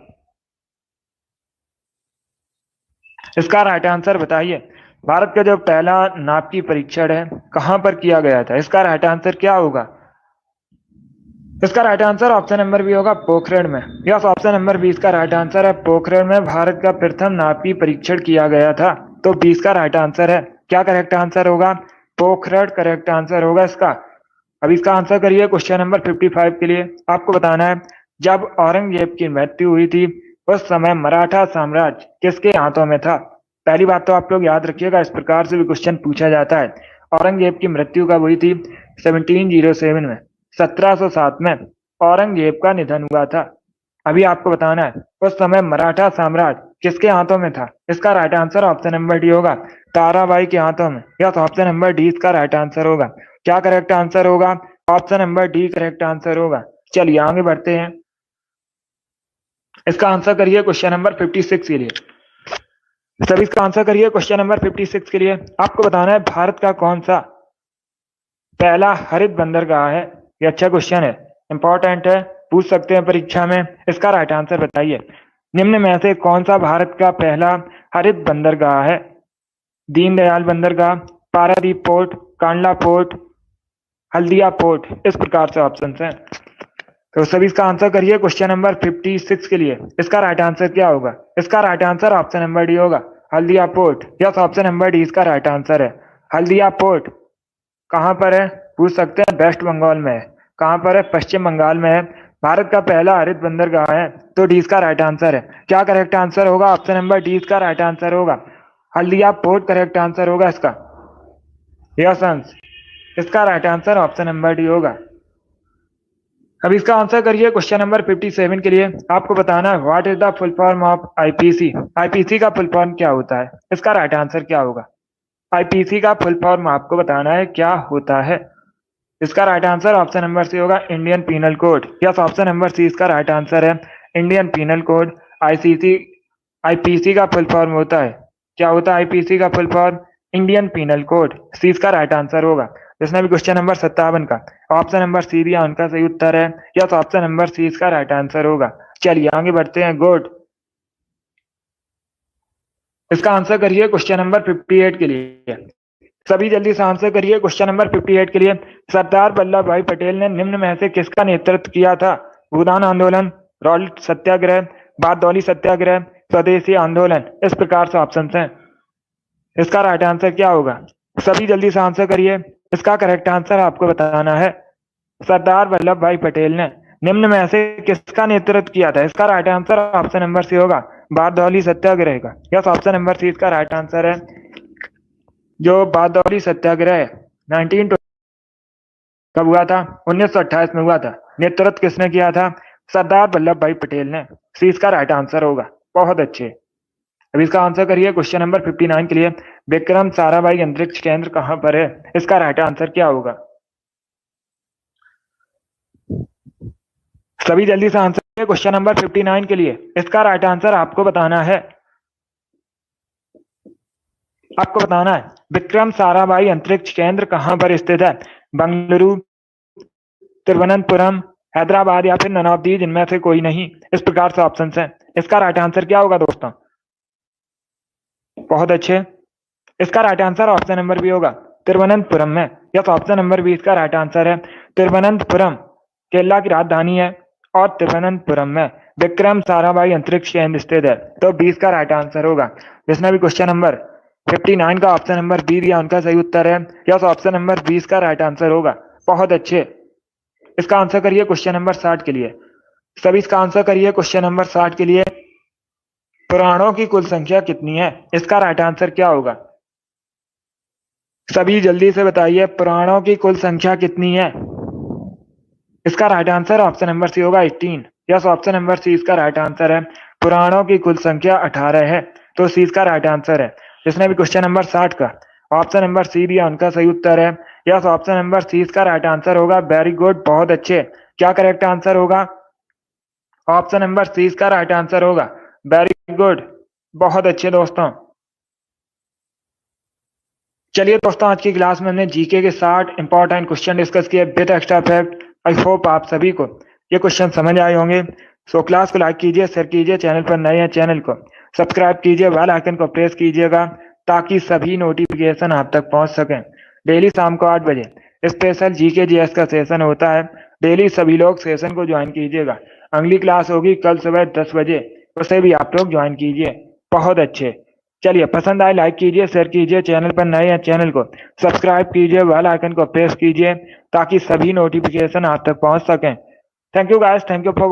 इसका राइट आंसर बताइए। भारत का जो पहला नाप की परीक्षण है कहाँ पर किया गया था? इसका राइट आंसर क्या होगा? इसका right answer option number B होगा, पोखरण में। यस, ऑप्शन नंबर 20 का राइट आंसर है। पोखरण में भारत का प्रथम नापी परीक्षण किया गया था। तो 20 का राइट आंसर है। क्या करेक्ट आंसर होगा? पोखरण करेक्ट आंसर होगा इसका। अब इसका आंसर करिए क्वेश्चन नंबर 55 के लिए। आपको बताना है जब औरंगजेब की मृत्यु हुई थी उस समय मराठा साम्राज्य किसके हाथों में था? पहली बात तो आप लोग याद रखिएगा, इस प्रकार से भी क्वेश्चन पूछा जाता है। औरंगजेब की मृत्यु कब हुई थी? 1707 में, 1707 में औरंगजेब का निधन हुआ था। अभी आपको बताना है उस समय मराठा साम्राज्य किसके हाथों में था? इसका right answer option number D होगा, ताराबाई के हाथों में। यस, ऑप्शन नंबर डी इसका राइट आंसर होगा। क्या करेक्ट आंसर होगा? Option number D correct answer होगा। चलिए आगे बढ़ते हैं। इसका आंसर करिए क्वेश्चन नंबर 56 के लिए। सभी इसका आंसर करिए क्वेश्चन नंबर 56 के लिए। आपको बताना है भारत का कौन सा पहला हरित बंदरगाह है? ये अच्छा क्वेश्चन है, इंपॉर्टेंट है, पूछ सकते हैं परीक्षा में। इसका राइट आंसर बताइए। निम्न में से कौन सा भारत का पहला हरित बंदरगाह है? दीनदयाल बंदरगाह, Paradip port, Kandla port, Haldia port. इस प्रकार से ऑप्शन हैं। तो सभी इसका आंसर करिए क्वेश्चन नंबर 56 के लिए। इसका राइट आंसर क्या होगा? इसका right answer option number D होगा, Haldia port. Yes, option number D इसका राइट आंसर है। हल्दिया पोर्ट कहाँ पर है? पूछ सकते हैं। वेस्ट बंगाल में है। कहाँ पर है? पश्चिम बंगाल में है। भारत का पहला हरित बंदरगाह है। तो डी इसका राइट आंसर है। क्या करेक्ट आंसर होगा? ऑप्शन नंबर डी इसका राइट आंसर होगा, हल्दिया पोर्ट करेक्ट आंसर होगा इसका। यस अंश, इसका right answer option number D होगा। अब इसका आंसर करिए क्वेश्चन नंबर 57 के लिए। आपको बताना है what is the full form of IPC? IPC का फुल फॉर्म क्या होता है? इसका राइट आंसर क्या होगा? आईपीसी का फुल फॉर्म आपको बताना है क्या होता है। इसका right answer option number C होगा, Indian penal code. Yes, option number C इसका राइट आंसर है, Indian penal code. ICC IPC का फुल फॉर्म होता है, क्या होता है आईपीसी का full form? Indian penal code. C इसका राइट आंसर होगा। जिसने भी क्वेश्चन नंबर 57 का ऑप्शन नंबर सी दिया उनका सही उत्तर है। यस, ऑप्शन नंबर सी इसका राइट आंसर होगा। चलिए आगे बढ़ते हैं। गुड। इसका आंसर करिए क्वेश्चन नंबर 58 के लिए। सभी जल्दी से आंसर करिए। क्वेश्चन नंबर 58 के लिए, सरदार वल्लभ भाई पटेल ने निम्न में से किसका नेतृत्व किया था? भूदान आंदोलन, रॉल्ट सत्याग्रह, बारदौली सत्याग्रह, स्वदेशी आंदोलन। इस प्रकार से ऑप्शन हैं। इसका राइट आंसर क्या होगा? सभी जल्दी से आंसर करिए। इसका करेक्ट आंसर आपको बताना है। सरदार वल्लभ भाई पटेल ने निम्न में से किसका नेतृत्व किया था? इसका right answer option number C होगा, बारदौली सत्याग्रह का। यस, ऑप्शन नंबर सी इसका राइट आंसर है। जो बारदौली सत्याग्रह 19 कब हुआ था? 1928 में हुआ था। नेतृत्व किसने किया था? सरदार वल्लभ भाई पटेल ने। सी इसका राइट आंसर होगा। बहुत अच्छे। अब इसका आंसर करिए। क्वेश्चन नंबर 59 के लिए, विक्रम साराभाई अंतरिक्ष केंद्र कहां पर है? इसका राइट आंसर क्या होगा? सभी जल्दी से आंसर करिए। क्वेश्चन नंबर 59 के लिए इसका राइट आंसर आपको बताना है। आपको बताना है विक्रम साराभाई अंतरिक्ष केंद्र कहां पर स्थित है? बंगलुरु, तिरुवनंतपुरम, हैदराबाद या फिर नन ऑफ दीज, इनमें से कोई नहीं। इस प्रकार से ऑप्शन है। इसका राइट आंसर क्या होगा दोस्तों? बहुत अच्छे। इसका right answer option number B होगा, तिरुवनंतपुरम में। यस, ऑप्शन नंबर बी इसका राइट आंसर है। तिरुवनंतपुरम केरला की राजधानी है और तिरुवनंतपुरम में विक्रम साराभाई अंतरिक्ष केंद्र स्थित है। तो 20 का राइट आंसर होगा। जिसने भी क्वेश्चन नंबर 59 का ऑप्शन नंबर बी दिया, उनका सही उत्तर है। यस, ऑप्शन नंबर 20 का राइट आंसर होगा। बहुत अच्छे। इसका आंसर करिए क्वेश्चन नंबर 60 के लिए। सभी इसका आंसर करिए क्वेश्चन नंबर 60 के लिए। पुराणों की कुल संख्या कितनी है? इसका राइट आंसर क्या होगा? सभी जल्दी से बताइए, पुराणों की कुल संख्या कितनी है? इसका right answer option number C होगा, 18। यस, ऑप्शन नंबर सी इसका राइट आंसर है। पुराणों की कुल संख्या 18 है। तो सी इसका राइट आंसर है। जिसने भी क्वेश्चन नंबर 60 का ऑप्शन नंबर सी दिया, उनका सही उत्तर है। यस, ऑप्शन नंबर सी इसका राइट आंसर होगा। वेरी गुड, बहुत अच्छे। क्या करेक्ट आंसर होगा? ऑप्शन नंबर सी इसका राइट आंसर होगा। वेरी गुड, बहुत अच्छे दोस्तों। चलिए दोस्तों, आज की क्लास में हमने जीके के 60 इंपॉर्टेंट क्वेश्चन डिस्कस किए with extra fact. I hope आप सभी को ये क्वेश्चन समझ आए होंगे। सो क्लास को लाइक कीजिए, शेयर कीजिए, चैनल पर नए हैं चैनल को सब्सक्राइब कीजिए, बेल आइकन को प्रेस कीजिएगा ताकि सभी नोटिफिकेशन आप तक पहुंच सकें। डेली शाम को 8 बजे स्पेशल जीके जीएस का सेशन होता है। डेली सभी लोग सेशन को ज्वाइन कीजिएगा। अगली क्लास होगी कल सुबह 10 बजे, उसे भी आप लोग ज्वाइन कीजिए। बहुत अच्छे। चलिए, पसंद आए लाइक कीजिए, शेयर कीजिए, चैनल पर नए हैं चैनल को सब्सक्राइब कीजिए, बेल आइकन को प्रेस कीजिए ताकि सभी नोटिफिकेशन आप तक पहुंच सकें। Thank you guys, thank you for